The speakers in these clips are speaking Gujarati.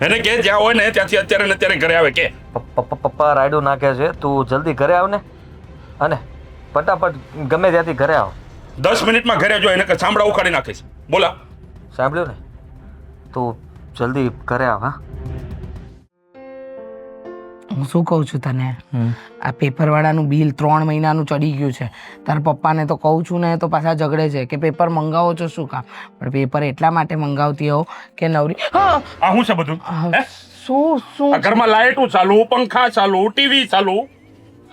એને કે જ્યાં હોય ને ત્યાંથી અત્યારે ને અત્યારે ઘરે આવે કે. પપ્પા રાયડું નાખે છે, તું જલ્દી ઘરે આવ ને, અને ફટાફટ ગમે ત્યાંથી ઘરે આવ. 10 મિનિટમાં ઘરે જો, એને કે સાંભળા ઉખાડી નાખીશ. બોલા. સાંભળ્યું ને? તું જલ્દી ઘરે આવ. હા, હું શું કહું છું તને, આ પેપરવાળાનું બિલ 3 મહિનાનું ચડી ગયું છે. તારા પપ્પાને તો કહું છું ને તો પાછા ઝઘડે છે કે પેપર મંગાવો છો શું કામ, પણ પેપર એટલા માટે મંગાવતી હોઉં કે નવરી. આ શું છે બધું? હે? શું શું આ ઘરમાં લાઇટો ચાલુ, પંખા ચાલુ, ટીવી ચાલુ.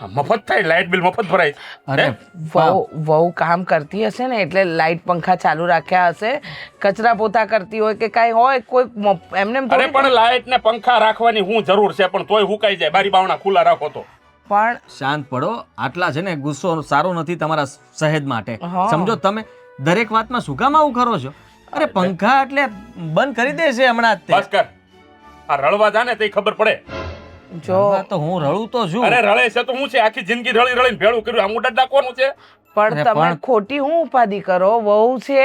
આ મફત થાય, લાઇટ બિલ મફત ભરાય. અરે વહુ કામ કરતી હશે ને એટલે લાઇટ પંખા ચાલુ રાખ્યા હશે, કચરા પોતા કરતી હોય કે કાંઈ હોય, કોઈ એમને અરે પણ લાઇટ ને પંખા રાખવાની શું જરૂર છે? પણ તોય હુકાઈ જાય, બારી બાવણા ખુલ્લા રાખો તો. પણ શાંત પડો. આટલા છે ને ગુસ્સો સારો નથી તમારા સહેજ માટે. હા. સમજો તમે દરેક વાતમાં શું કામ આવું કરો છો? અરે પંખા એટલે બંધ કરી દેશે હમણાં જ તે. બસ કર. આ રળવા જા ને તે ખબર પડે. જો હા, તો હું રડું તો છું. અરે રળે છે તો હું છે, આખી જિંદગી રળી રળીને ભેળું કર્યું. આ મોઢા ડાકવાનું છે. પણ અરે તમે પણ- ખોટી હું ઉપાધિ કરો, વહુ છે,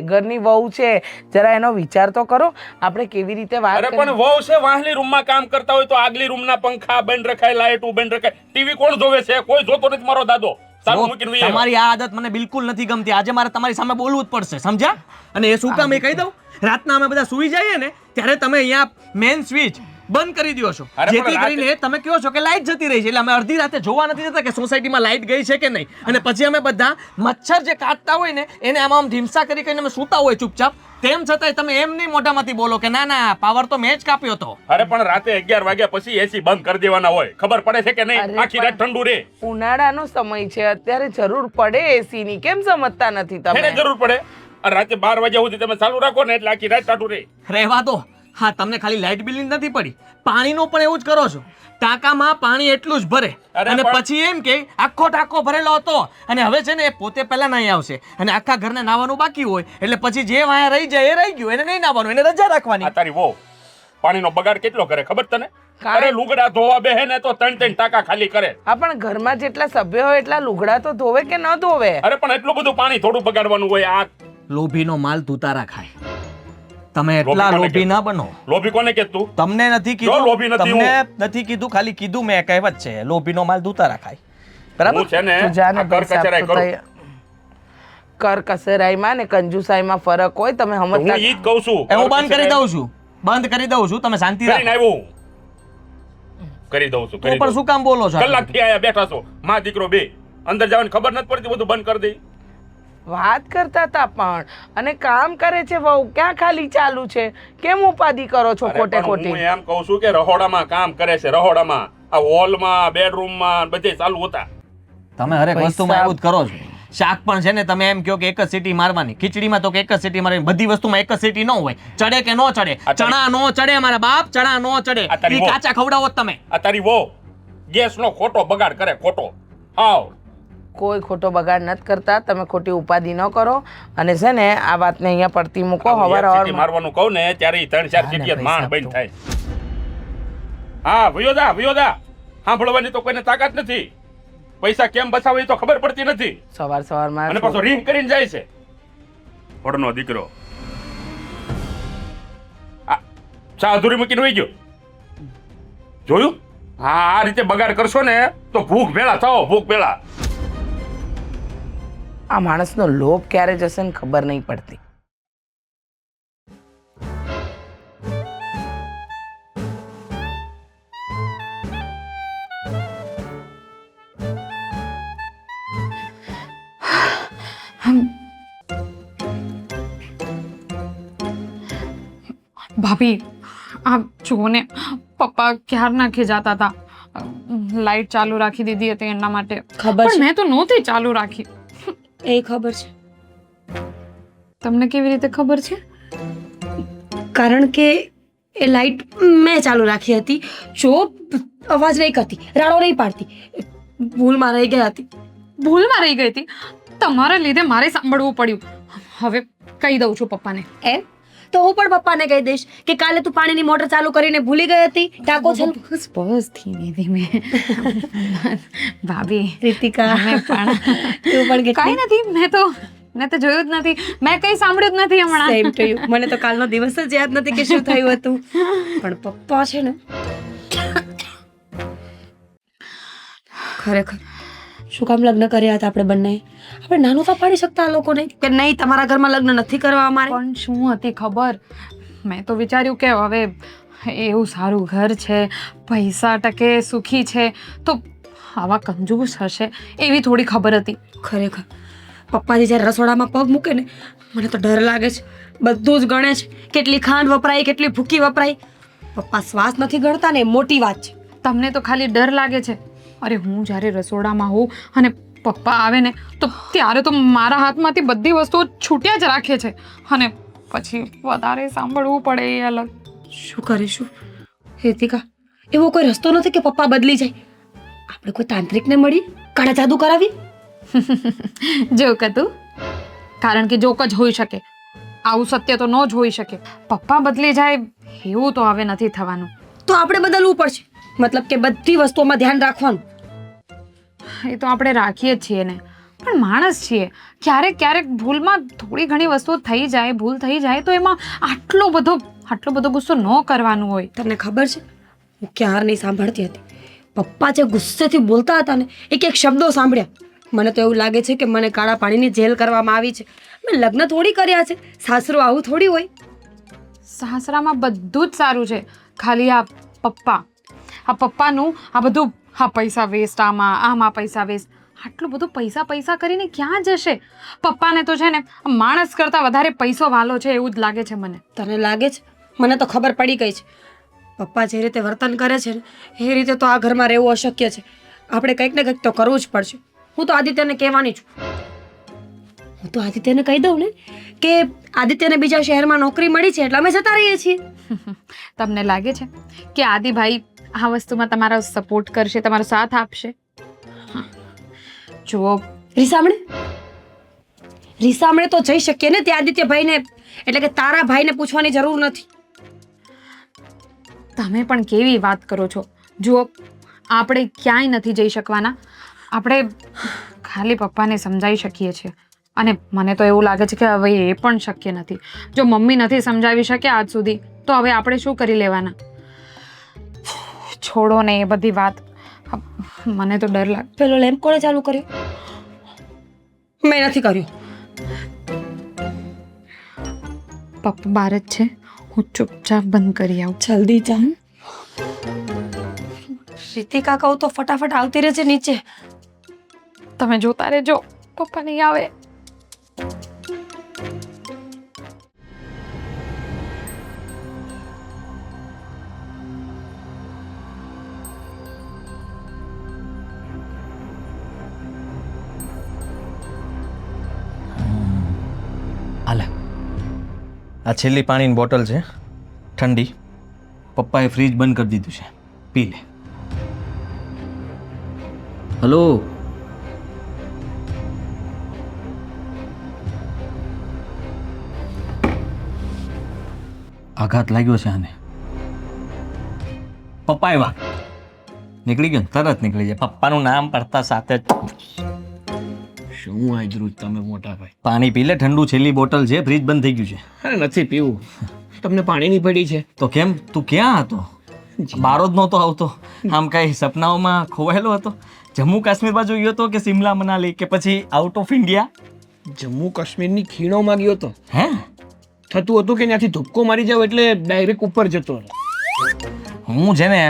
ઘરની વહુ છે, જરા એનો વિચાર તો કરો. આપણે કેવી રીતે વાત અરે કરી- પણ વહુ છે, વાહલી રૂમમાં કામ કરતા હોય તો આગલી રૂમના પંખા બંધ રખાય, લાઇટો બંધ રખાય. ટીવી કોણ જોવે છે? કોઈ જોતો નથી. મારો દાદો ચાલુ મૂકીને વહી આવ્યો. તમારી આ આદત મને બિલકુલ નથી ગમતી. આજે મારે તમારી સામે બોલવું જ પડશે, સમજ્યા? અને એ શું કામ એ કહી દઉં, રાતના અમે બધા સૂઈ જઈએ ને ત્યારે તમે અહીંયા મેઇન સ્વિચ બંધ કરી દો છો, અરે પણ જેથી રાતે- કરીને તમે કહો છો કે લાઈટ જતી રહી છે. એટલે અમે અડધી રાતે જોવા નથી જતા કે સોસાયટીમાં લાઈટ ગઈ છે કે નહીં, અને પછી અમે બધા મચ્છર જે કાટતા હોય ને એને આમ ધીમસા કરી કરીને અમે સૂતા હોય ચૂપચાપ. તેમ છતાંય તમે એમ નહીં મોઢામાંથી બોલો કે ના ના પાવર તો મેં જ કાપ્યો હતો. અરે પણ રાતે 11 વાગ્યા પછી એસી બંધ કરી દેવાના હોય. ખબર પડે છે કે નહીં? અરે આખી રાત ઠંડુ રહે. ઉનાળાનો સમય છે, અત્યારે જરૂર પડે એસી ની, કેમ સમજતા નથી એને તમે? જરૂર પડે. આ રાતે 12 વાગ્યા સુધી તમે ચાલુ રાખો ને એટલે આખી રાત ઠંડુ રહે. રહેવા દો. હા, તમને ખાલી લાઇટ બિલની નથી પડી, પાણીનો પણ એવું જ કરો છો. ટાંકામાં પાણી એટલું જ ભરે અરે અને પણ- પછી એમ કે આખો ટાંકો ભરેલો હતો, અને હવે છે ને એ પોતે પહેલા નહીં આવશે અને આખા ઘરને નાવાનું બાકી હોય એટલે પછી જે વાયા રહી જાય એ રહી ગયું, એને નહીં નાવાનું, એને રજા રાખવાની. આ તારી વહુ પાણીનો બગાડ કેટલો કરે ખબર તને? કાંઈ- અરે લુગડા ધોવા બેહે ને તો 3 ટાંકા ખાલી કરે. હા, પણ ઘરમાં જેટલા સભ્ય હોય એટલા લુગડા તો ધોવે કે ન ધોવે? અરે પણ એટલું બધું પાણી થોડું બગાડવાનું હોય. આ લોભીનો માલ તુતારા ખાય. તમે એટલા લોભી કોને લોભી ના બનો. લોભી કોને કે તું? તમને નથી જો લોભી કીધું, નથી તમને નથી કીધું, ખાલી કીધું મેં, કહેવત છે લોભીનો માલ તુતારા ખાય. બરાબર? હું છે ને તું જા ને આ કર ભાઈ સાહેબ, કચરાઈ તો કરું. તૈયાર. કર કસરાઈમાં ને કંજુસાઈમાં ફરક હોય, તમે તો હું સમજતા ઈ જ કહું છું. એ હું બંધ કરી દઉં છું, બંધ કરી દઉં છું, તમે શાંતિ કરીને રાખો. આવ્યો. કરી દઉં છું. તો કરી પણ દઉં શું કામ બોલો છો? કલાકથી આયા બેઠા છો માં દીકરો બે. અંદર જવાની ખબર નથી પડતી, બધું બંધ કરી દઈ. વાત કરતા હતા પણ, અને કામ કરે છે વહુ, ક્યાં ખાલી ચાલુ છે? કેમ ઉપાધિ કરો છો અરે ખોટે પણ ખોટી? હું એમ કહું છું કે રહોડામાં કામ કરે છે, રહોડામાં. આ હોલમાં, બેડરૂમમાં બધે ચાલુ હતા. તમે હરેક પૈસા- વસ્તુમાં એવું જ કરો છો. શાક પણ છે ને તમે એમ કહો કે એક જ સીટી મારવાની, ખીચડીમાં તો કે એક જ સીટી મારવાની, બધી વસ્તુમાં એક જ સીટી ન હોય. ચડે કે ન ચડે? આ તારી- ચણા નો ચડે મારા બાપ, ચણા નો ચડે. આ તારી ઈ વહુ. કાચા ખવડાવો જ તમે. આ તારી વહુ ગેસનો ખોટો બગાડ કરે, ખોટો. હાવ. કોઈ ખોટો બગાડ નથી કરતા, તમે ખોટી ઉપાધિ ન કરો. અને છે ને આ વાતને અહીંયા પડતી મૂકો. આવું હવાર એક સીટી હવારમાં મારવાનું કહું ને ત્યારે ઈ 3-4 હા ને સીટી ભાઈ માંડ સાહેબ બંધ તો. થાય. હા વિયોદા સાંભળવાની તો કોઈને તાકાત નથી. પૈસા કેમ બચાવે એ તો ખબર પડતી નથી. સવાર સવારમાં અને પાછો રિંગ કરીને જાય છે વડનો દીકરો. આ ચા અધૂરી મૂકીને વહી ગયો. જોયું? હા, આ રીતે બગાડ કરશો ને તો ભૂખ ભેળા થાઓ, ભૂખ ભેળા. આ માણસનો લોભ ક્યારે જશે ને ખબર નહીં પડતી. ભાભી આ જુઓ ને, પપ્પા ક્યારના ખીજાતા હતા, લાઈટ ચાલુ રાખી દીધી હતી એના માટે. ખબર પણ છે, મેં તો નહોતી ચાલુ રાખી. એ ખબર છે, તમને કેવી રીતે ખબર છે? કારણ કે એ લાઈટ મેં ચાલુ રાખી હતી. જો અવાજ નહીં કરતી, રાડો નહીં પાડતી, ભૂલમાં રહી ગઈ હતી. ભૂલમાં રહી ગઈ હતી. તમારા લીધે મારે સાંભળવું પડ્યું. હવે કહી દઉં છું પપ્પાને. એમ તો હું પણ પપ્પાને કહી દઈશ કે કાલે તું પાણીની મોટર ચાલુ કરીને ભૂલી ગઈ હતી. ટાંકો છે બસ બસ, ધીમે ધીમે. ભાભી રીતિકા, તમે પણ તું પણ કાંઈ નથી, મેં તો મેં તો જોયું જ નથી, મેં કંઈ સાંભળ્યું જ નથી હમણાં. Same to you. મને તો કાલનો દિવસ જ યાદ નથી કે શું થયું હતું. પણ પપ્પા છે ને, ખરેખર શું કામ લગ્ન કર્યા હતા આપણે બંને? આપણે નાનું તો પાડી શકતા આ લોકોને કે નહીં તમારા ઘરમાં લગ્ન નથી કરવા અમારે. પણ શું હતી ખબર, મેં તો વિચાર્યું કે હવે એવું સારું ઘર છે, પૈસા ટકે, સુખી છે, તો આવા કંજૂસ હશે એવી થોડી ખબર હતી. ખરેખર પપ્પાજી જ્યારે રસોડામાં પગ મૂકે ને મને તો ડર લાગે છે. બધું જ ગણે છે, કેટલી ખાંડ વપરાય, કેટલી ભૂકી વપરાય. પપ્પા શ્વાસ નથી ગણતા ને એ મોટી વાત છે. તમને તો ખાલી ડર લાગે છે. અરે હું જ્યારે રસોડામાં હોઉં અને પપ્પા આવે ને તો ત્યારે તો મારા હાથમાંથી બધી વસ્તુઓ છૂટ્યા જ રાખે છે, અને પછી વધારે સાંભળવું પડે એ અલગ. શું કરીશું હેતિકા? એવો કોઈ રસ્તો નથી કે પપ્પા બદલી જાય? આપણે કોઈ તાંત્રિકને મળી કાળા જાદુ કરાવી? જોક હતું, કારણ કે જોક જ હોઈ શકે, આવું સત્ય તો ન જ હોઈ શકે. પપ્પા બદલી જાય એવું તો હવે નથી થવાનું. તો આપણે બદલવું પડશે, મતલબ કે બધી વસ્તુઓમાં ધ્યાન રાખવાનું. એ તો આપણે રાખીએ જ છીએ ને, પણ માણસ છીએ, ક્યારેક ક્યારેક ભૂલમાં થોડી ઘણી વસ્તુઓ થઈ જાય, ભૂલ થઈ જાય તો એમાં આટલો બધો ગુસ્સો ન કરવાનું હોય. તને ખબર છે હું ક્યારની સાંભળતી હતી, પપ્પા જે ગુસ્સેથી બોલતા હતા ને એક એક શબ્દો સાંભળ્યા. મને તો એવું લાગે છે કે મને કાળા પાણીની જેલ કરવામાં આવી છે. મેં લગ્ન થોડી કર્યા છે, સાસરો આવું થોડી હોય. સાસરામાં બધું જ સારું છે, ખાલી આ પપ્પાનું આ બધું, હા પૈસા વેસ્ટ, આમાં પૈસા વેસ્ટ. આટલું બધું પૈસા કરીને ક્યાં જશે? પપ્પાને તો છે ને માણસ કરતાં વધારે પૈસો વાલો છે એવું જ લાગે છે મને. તને લાગે છે? મને તો ખબર પડી ગઈ છે. પપ્પા જે રીતે વર્તન કરે છે ને એ રીતે તો આ ઘરમાં રહેવું અશક્ય છે. આપણે કંઈક ને કંઈક તો કરવું જ પડશે. હું તો આદિત્યને કહેવાની છું. હું તો આદિત્યને કહી દઉં ને કે આદિત્યને બીજા શહેરમાં નોકરી મળી છે એટલે અમે જતા રહીએ છીએ. તમને લાગે છે કે આદિભાઈ આ વસ્તુમાં તમારો સપોર્ટ કરશે, તમારો સાથ આપશે? જુઓ, રીસામણે તો જઈ શકીએ ને ત્યાં આદિત્યભાઈને, એટલે કે તારા ભાઈને પૂછવાની જરૂર નથી. તમે પણ કેવી વાત કરો છો? જુઓ, આપણે ક્યાંય નથી જઈ શકવાના. આપણે ખાલી પપ્પાને સમજાવી શકીએ છીએ, અને મને તો એવું લાગે છે કે હવે એ પણ શક્ય નથી. જો મમ્મી નથી સમજાવી શક્યા આજ સુધી, તો હવે આપણે શું કરી લેવાના? છોડો ને એ બધી વાત, મને તો ડર લાગે. પેલો લેમ્પ કોણે ચાલુ કર્યો? મેં નથી કર્યું. પપ્પા બહાર જ છે, હું ચૂપચાપ બંધ કરી આવું. જલ્દી જા. રીતિકા કહું તો ફટાફટ આવતી રહેજે નીચે. તમે જોતા રહેજો, પપ્પા નહીં આવે. હાલે, આ છેલ્લી પાણીની બોટલ છે, ઠંડી. પપ્પાએ ફ્રીજ બંધ કરી દીધું છે, પી લે. હલો, આઘાત લાગ્યો છે આને. પપ્પા આવ્યા, નીકળી ગયો, તરત નીકળી જાય. પપ્પાનું નામ પડતા સાથે જ શું આજરું તમે મોટા ભાઈ? પાણી પી લે, ઠંડુ. છેલ્લી બોટલ છે, ફ્રીજ બંધ થઈ ગયું છે. અરે નથી પીવું. તમને પાણીની પડી છે? તો કેમ, તું ક્યાં હતો? બારો જ નહોતો આવતો? આમ કઈ સપનાઓમાં ખોવાયેલો હતો? જમ્મુ કાશ્મીર બાજુ ગયો હતો કે સિમલા મનાલી કે પછી આઉટ ઓફ ઇન્ડિયા? જમ્મુ કાશ્મીરની ખીણોમાં ગયો તો. હે, થતું હતું કે ત્યાંથી ધુપકો મારી જાવ એટલે ડાયરેક્ટ ઉપર જતો રહે. હું છે ને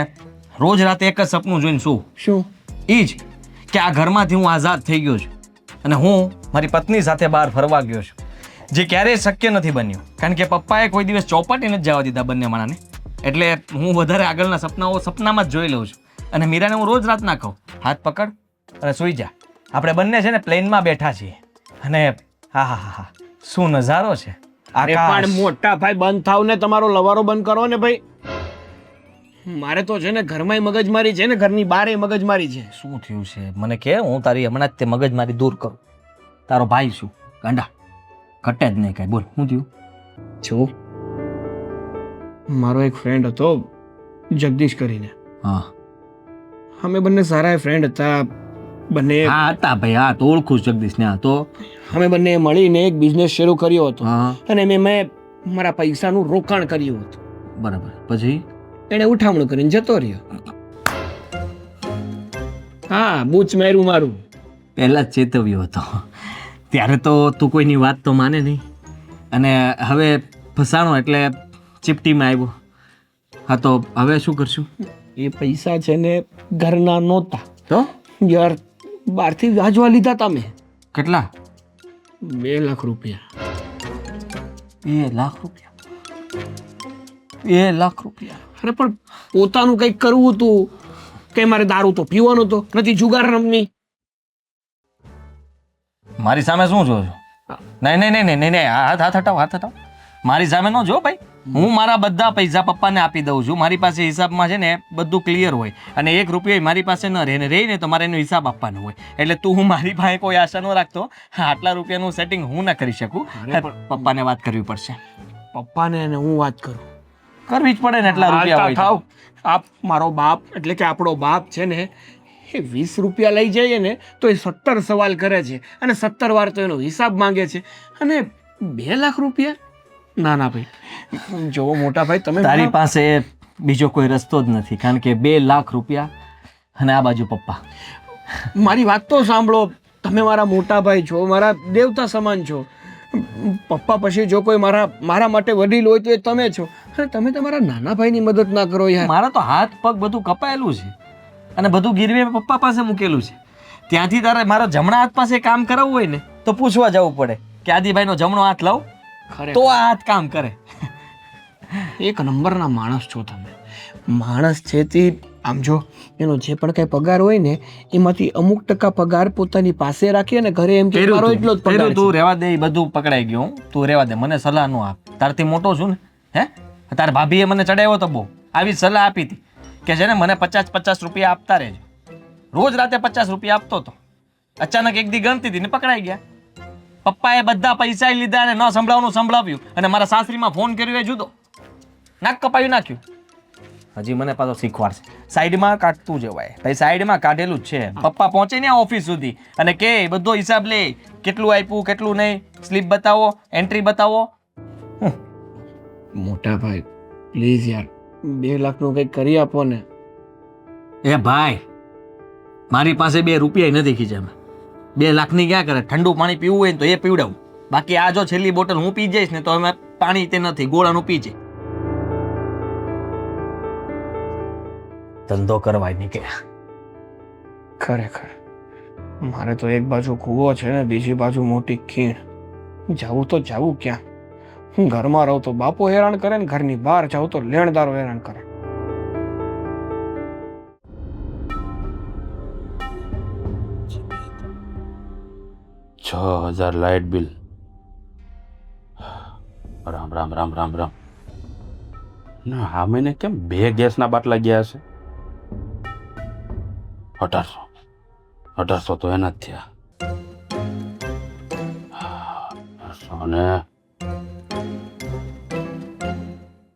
રોજ રાતે એક જ સપનું જોઈને શું શું? એ જ કે આ ઘરમાંથી હું આઝાદ થઈ ગયો છું અને હું મારી પત્ની સાથે બહાર ફરવા ગયો છું, જે ક્યારેય શક્ય નથી બન્યું, કારણ કે પપ્પાએ કોઈ દિવસ ચોપાટી નથી જવા દીધા બંને માણાને. એટલે હું વધારે આગળના સપનાઓ સપનામાં જ જોઈ લઉં છું. અને મીરાને હું રોજ રાતના કહું, હાથ પકડ અને સૂઈ જા. આપણે બંને છે ને પ્લેનમાં બેઠા છીએ અને હા હા હા હા, શું નજારો છે! અરે પણ મોટા ભાઈ બંધ થાવ ને, તમારો લવારો બંધ કરો ને ભાઈ. મારે તો છે ને ઘરમાંય મગજમારી છે ને ઘરની બહારે મગજમારી છે. શું થયું છે મને કે, હું તારી હમણાં જ તે મગજમારી દૂર કરું. તારો ભાઈ શું ગાંડા ઘટે જ નહીં કઈ. બોલ, શું થયું? જો મારો એક ફ્રેન્ડ હતો જગદીશ કરીને. હા, અમે બંને સારા ફ્રેન્ડ હતા, બંને હા હતા ભાઈ, હા તો ઓળખું છું જગદીશને. હા તો અમે બંને મળીને એક બિઝનેસ શરૂ કર્યો હતો હા અને મેં મારા પૈસાનું રોકાણ કર્યું હતું. બરાબર. પછી એણે ઉઠામણું કરીને જતો રહ્યો. હા, બૂચ માર્યું મારું. પહેલા જ ચેતવ્યો હતો. ત્યારે તો તું કોઈની વાત તો માને નહીં, અને હવે ફસાણો એટલે ચીપટીમાં આવ્યો. હા તો હવે શું કરશું? એ પૈસા છે ને ઘરના નહોતા તો યાર, બહારથી વ્યાજવા લીધા તમે. કેટલા? 2 લાખ રૂપિયા. 2 લાખ રૂપિયા? 2 લાખ રૂપિયા? અરે પણ પોતાનું કંઈક કરવું હતું કે મારે દારૂ તો પીવાનો તો નથી, જુગાર રમવી. મારી સામે શું જો છો? નહીં નહીં નહીં નહીં નહીં, હાથ હટાવો, હાથ હટાવો. મારી સામે ન જો ભાઈ. હું મારા બધા પૈસા પપ્પાને આપી દઉં છું. મારી પાસે હિસાબમાં છે ને બધું ક્લિયર હોય, અને 1 રૂપિયો મારી પાસે ન રહે, ને રહીને તો મારે એનો હિસાબ આપવાનો હોય. એટલે તું હું મારી પાસે કોઈ આશા ન રાખતો. આટલા રૂપિયાનું સેટિંગ હું ના કરી શકું. પપ્પાને વાત કરવી પડશે. પપ્પાને અને હું વાત કરું. કરવી જ પડે ને, એટલા રૂપિયા હોય તો. થાવ. આપ મારો બાપ એટલે કે આપણો બાપ છે ને, એ 20 રૂપિયા લઈ જઈએ ને તો એ 17 સવાલ કરે છે, અને 17 વાર તો એનો હિસાબ માંગે છે. અને 2 લાખ રૂપિયા? ના ના ભાઈ, જો મોટા ભાઈ તમે તારી પાસે બીજો કોઈ રસ્તો જ નથી, કારણ કે 2 લાખ રૂપિયા અને આ બાજુ પપ્પા. મારી વાત તો સાંભળો. તમે મારા મોટા ભાઈ છો, મારા દેવતા સમાન છો. પપ્પા પછી જો કોઈ મારા માટે વડીલ હોય તો એ તમે છો, અને તમે તમારા નાના ભાઈની મદદ ના કરો યાર. મારા તો હાથ પગ બધું કપાયેલું છે, અને બધું ગીરવે પપ્પા પાસે મૂકેલું છે. ત્યાંથી તારે મારો જમણા હાથ પાસે કામ કરાવવું હોય ને તો પૂછવા જવું પડે કે આદિભાઈનો જમણો હાથ લાવ, તો આ હાથ કામ કરે. એક નંબરના માણસ છો તમે. માણસ છે તે આમ જો એનો જે પણ કઈ પગાર હોય ને એમાંથી અમુક ટકા પગાર પોતાની પાસે રાખી અને ઘરે એમ કે મારો એટલો જ પગાર તું રેવા દે, એ બધું પકડાઈ ગયું. તું રેવા દે, મને સલાહ ન આપ. તારથી મોટો છું ને. હે, તાર ભાભીએ મને ચડાવ્યો તો બહુ આવી સલાહ આપી હતી કે છે ને મને 50 રૂપિયા આપતા રહેજો. રોજ રાતે 50 રૂપિયા આપતો હતો. અચાનક એક દી ગણતી હતી ને પકડાઈ ગયા. પપ્પાએ બધા પૈસા લીધા અને ન સંભળાવવાનું સંભળાવ્યું, અને મારા સાસરીમાં ફોન કર્યો એ જુદો. નાક કપાયું નાખ્યું. હજી મને પાછો શીખવાડશે. સાઈડમાં કાઢતું જવાય ભાઈ, સાઈડમાં કાઢેલું જ છે. પપ્પા પહોંચે ને ઓફિસ સુધી અને કે બધો હિસાબ લે, કેટલું આપ્યું કેટલું નહીં, સ્લીપ બતાવો, એન્ટ્રી બતાવો. મોટા ભાઈ પ્લીઝ યાર, 2 લાખનું કંઈક કરી આપો ને. એ ભાઈ, મારી પાસે 2 રૂપિયા નથી ખીચામાં. 2 લાખની ક્યાં કરે? ઠંડુ પાણી પીવું હોય ને તો એ પીવડાવું. બાકી આ જો છેલ્લી બોટલ હું પી જઈશ ને તો અમે પાણી તે નથી, ગોળાનું પી જાય. ધંધો કરવાય નીકળ્યા. ખરેખર મારે તો એક બાજુ કૂવો છે ને બીજી બાજુ મોટી ખીણ. જાવું તો જાવું ક્યાં? હું ઘરમાં રહું તો બાપો હેરાન કરે ને ઘરની બહાર જાઉં તો લેણદારો હેરાન કરે. $6,000 લાઇટ બિલ. રામ રામ રામ રામ રામ. ના હા, મહિને કેમ 2 ગેસના બાટલા ગયા હશે? 1800 તો એના જ થયા. અને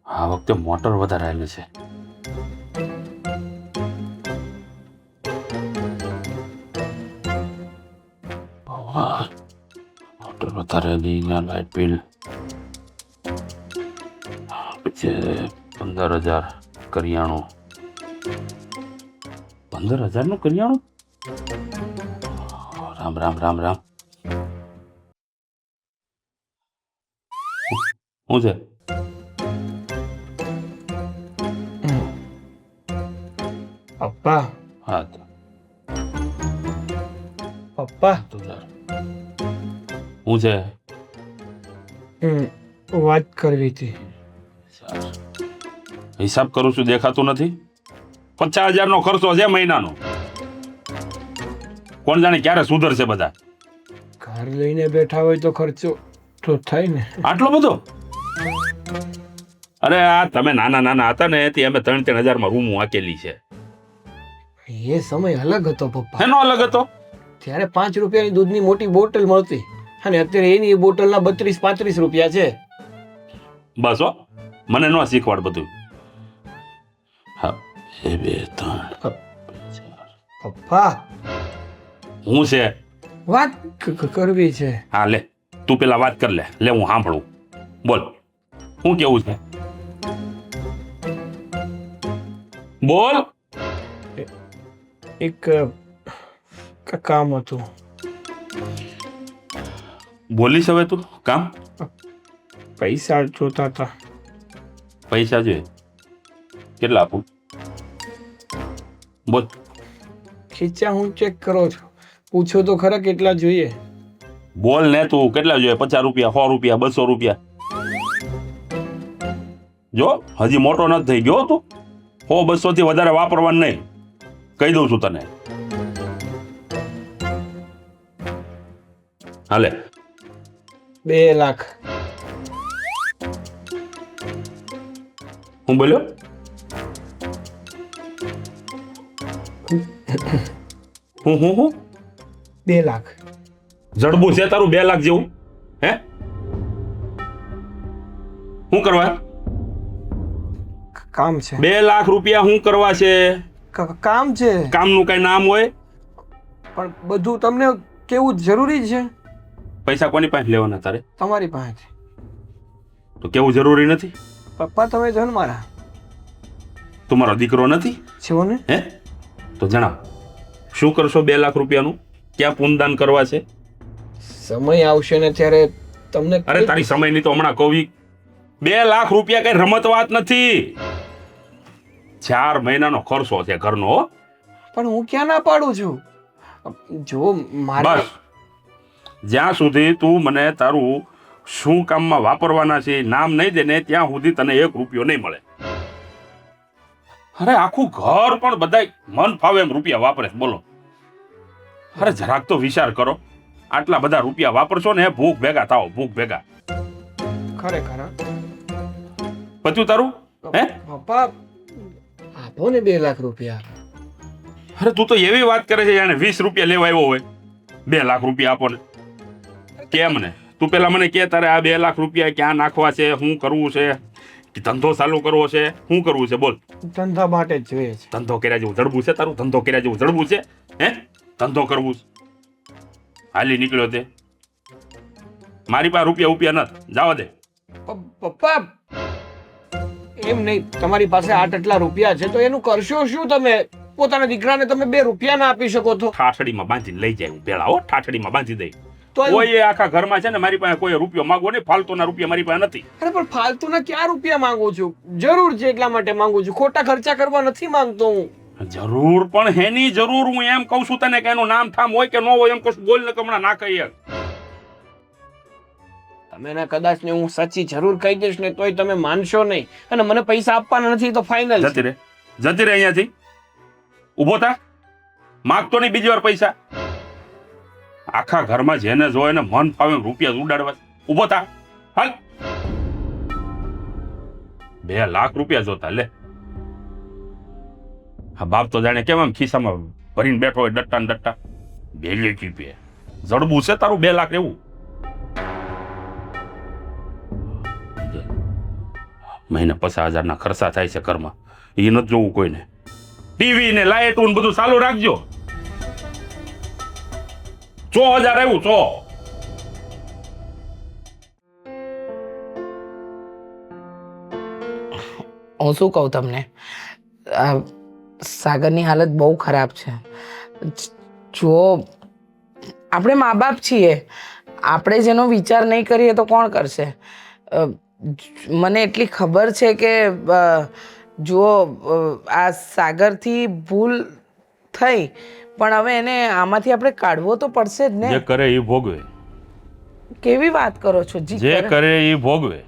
આ વખતે મોટર વધારે આવેલી છે. મોટર વધારે આવેલી, લાઇટ બિલ પછી 15,000 કરિયાણું. 15,000 નું કરિયાણું? રામ રામ રામ રામ. શું છે? પપ્પા હા તો પપ્પા શું છે? વાત કરવી હતી. હિસાબ કરું છું, દેખાતું નથી? 50,000 નો ખર્ચો છે મહિનાનો. કોણ જાણે ક્યારે સુધરશે બધા. ઘર લઈને બેઠા હોય તો ખર્ચો તો થાય ને. આટલો બધો? અરે આ તમે નાના હતા ને તે અમે 3,000 માં રૂમ વાકેલી છે. એ સમય અલગ હતો પપ્પા. એનો અલગ હતો. ત્યારે 5 રૂપિયાની દૂધની મોટી બોટલ મળતી, અને અત્યારે એની બોટલના 32-35 રૂપિયા છે. બસ હો, મને ન શીખવાડ બધું. હા, 1 2 3 પપ્પા હું છે વાત કરવી છે. હા લે તું પેલા વાત કર લે હું સાંભળું. બોલ શું કેવું છે? બોલ. એક કામ હતું. બોલીશ હવે તું કામ. પૈસા જોતા હતા. પૈસા જોઈએ કેટલા આપું? બોલ. ખીચા હું ચેક કરો છો, પૂછો તો ખરા કેટલા જોઈએ. બોલ ને તું કેટલા જોઈએ? 50 રૂપિયા, 100 રૂપિયા, 200 રૂપિયા? જો હજી મોટો નથી થઈ ગયો તું. 100-200 થી વધારે વાપરવાનું નહીં, કહી દઉં છું તને. હાલે 2 લાખ. હું બોલ્યો? હું 2 લાખ. જડબું છે તારું 2 લાખ જેવું? હે શું કરવા? કામ છે. 2 લાખ રૂપિયા શું કરવા છે? કામ છે. કામનું કઈ નામ હોય? પણ બધું તમને કેવું જરૂરી છે. પૈસા કોની પાસે લેવાના તારે? તમારી પાસે. તો કેવું જરૂરી નથી? પપ્પા તમે છો ને મારા. તું મારો દીકરો નથી? છો ને. હે તો જણાવ શું કરશો 2 લાખ રૂપિયાનું? ક્યાં પુનદાન કરવા છે? સમય આવશે ને ત્યારે તમને. અરે તારી સમયની તો હમણાં કહી. 2 લાખ રૂપિયા કઈ રમત વાત નથી. 4 મહિનાનો ખર્ચો છે ઘરનો. પણ હું ક્યાં ના પાડું છું. જો મારે બસ જ્યાં સુધી તું મને તારું શું કામમાં વાપરવાના છે નામ નહીં દે ને ત્યાં સુધી તને 1 રૂપિયો નહીં મળે. અરે આખું ઘર પણ બધાય મન ફાવે એમ રૂપિયા વાપરે છે. બોલો અરે જરાક તો વિચાર કરો. આટલા બધા રૂપિયા વાપરશો ને ભૂખ ભેગા થાઓ, ભૂખ ભેગા. ખરેખર પત્યું તારું? હે પપ્પા આપો ને 2 લાખ રૂપિયા. અરે તું તો એવી વાત કરે છે જાણે 20 રૂપિયા લેવા આવ્યો હોય. 2 લાખ રૂપિયા આપો ને કેમ ને? તું પેલા મને કે તારે આ 2 લાખ રૂપિયા ક્યાં નાખવા છે, શું કરવું છે, કે ધંધો ચાલુ કરવો છે, શું કરવું છે? બોલ. ધંધા માટે જ જોઈએ છે. ધંધો કર્યા જેવું જડબું છે તારું? ધંધો કર્યા જેવું જડબું છે? હે ધંધો કરવું છે? હાલી નીકળ્યો તે મારી પાસે રૂપિયા નથી, જવા દે. પપ્પા એમ નહીં, તમારી પાસે આટલા રૂપિયા છે તો એનું કરશો શું તમે? પોતાના દીકરાને તમે 2 રૂપિયા ના આપી શકો તો? ઠાઠડીમાં બાંધીને લઈ જાય હું પેલા. હો ઠાઠડીમાં બાંધી દઈ. તો કોઈ આખા ઘરમાં છે ને મારી પાસે કોઈ રૂપિયો માંગવો નહીં. ફાલતુના રૂપિયા મારી પાસે નથી. અરે પણ ફાલતુના ક્યાં રૂપિયા માંગુ છું? જરૂર છે એટલા માટે માંગુ છું. ખોટા ખર્ચા કરવા નથી માંગતો હું. જરૂર પણ હેની જરૂર? હું એમ કહું છું તને કે એનું નામ થામ હોય કે ન હોય એમ કહું. બોલ ને હમણાં ના કહીએ. તમે ને કદાચ ને હું સાચી જરૂર કહી દઈશ ને તોય તમે માનશો નહીં અને મને પૈસા આપવાના નથી તો ફાઇનલ. જતી રે અહીંયાથી. ઊભો થા. માગતો નહીં બીજી વાર પૈસા. આખા ઘરમાં જેને જોય ને મન ફાવે રૂપિયા ઉડાડવા. ઊભો થા. હાલ. 2 લાખ રૂપિયા જોતા લે. હા બાપ તો જાણે કેમ આમ ખિસ્સામાં ભરીને બેઠો હોય ડટ્ટા ને ડટ્ટા. 2 લાખ રૂપિયા જડબું છે તારું? 2 લાખ એવું? મહિને 50,000 ના ખર્ચા થાય છે ઘરમાં. એ નથી જોવું કોઈને. ટીવી ને લાઇટ ને બધું ચાલુ રાખજો. 100,000 આવ્યું 100. હું શું કહું તમને, સાગરની હાલત બહુ ખરાબ છે. જો આપણે મા બાપ છીએ, આપણે જેનો વિચાર નહીં કરીએ તો કોણ કરશે? મને એટલી ખબર છે કે જો આ સાગરથી ભૂલ થઈ પણ હવે એને આમાંથી આપણે કાઢવો તો પડશે જ ને. જે કરે એ ભોગવે. કેવી વાત કરો છો? જે કરે એ ભોગવે.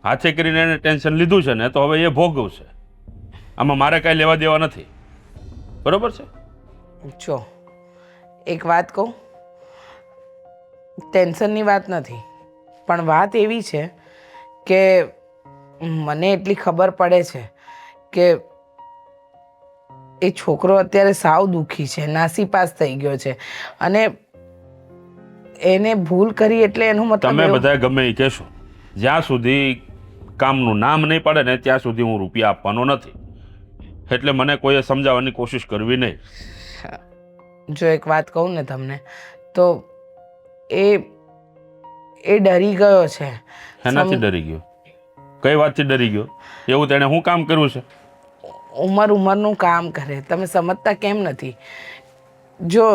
હાથે કરીને એને ટેન્શન લીધું છે ને તો હવે એ ભોગવશે. આમાં મારે કાંઈ લેવા દેવા નથી. બરોબર છે? જો એક વાત કહું, ટેન્શનની વાત નથી પણ વાત એવી છે કે મને એટલી ખબર પડે છે કે એ છોકરો અત્યારે સાવ દુઃખી છે, નાસીપાસ થઈ ગયો છે અને એને ભૂલ કરી એટલે એનું મતલબ તમે બધા ગમે એ કહેશો, જ્યાં સુધી કામનું નામ નહીં પડે ને ત્યાં સુધી હું રૂપિયા આપવાનો નથી. એટલે મને કોઈએ સમજાવવાની કોશિશ કરવી નહીં. જો એક વાત કહું ને તમને તો એ ડરી ગયો છે. એનાથી ડરી ગયો? કઈ વાતથી ડરી ગયો? એવું તેણે શું કામ કર્યું છે? ઉંમરનું કામ કરે, તમે સમજતા કેમ નથી? જો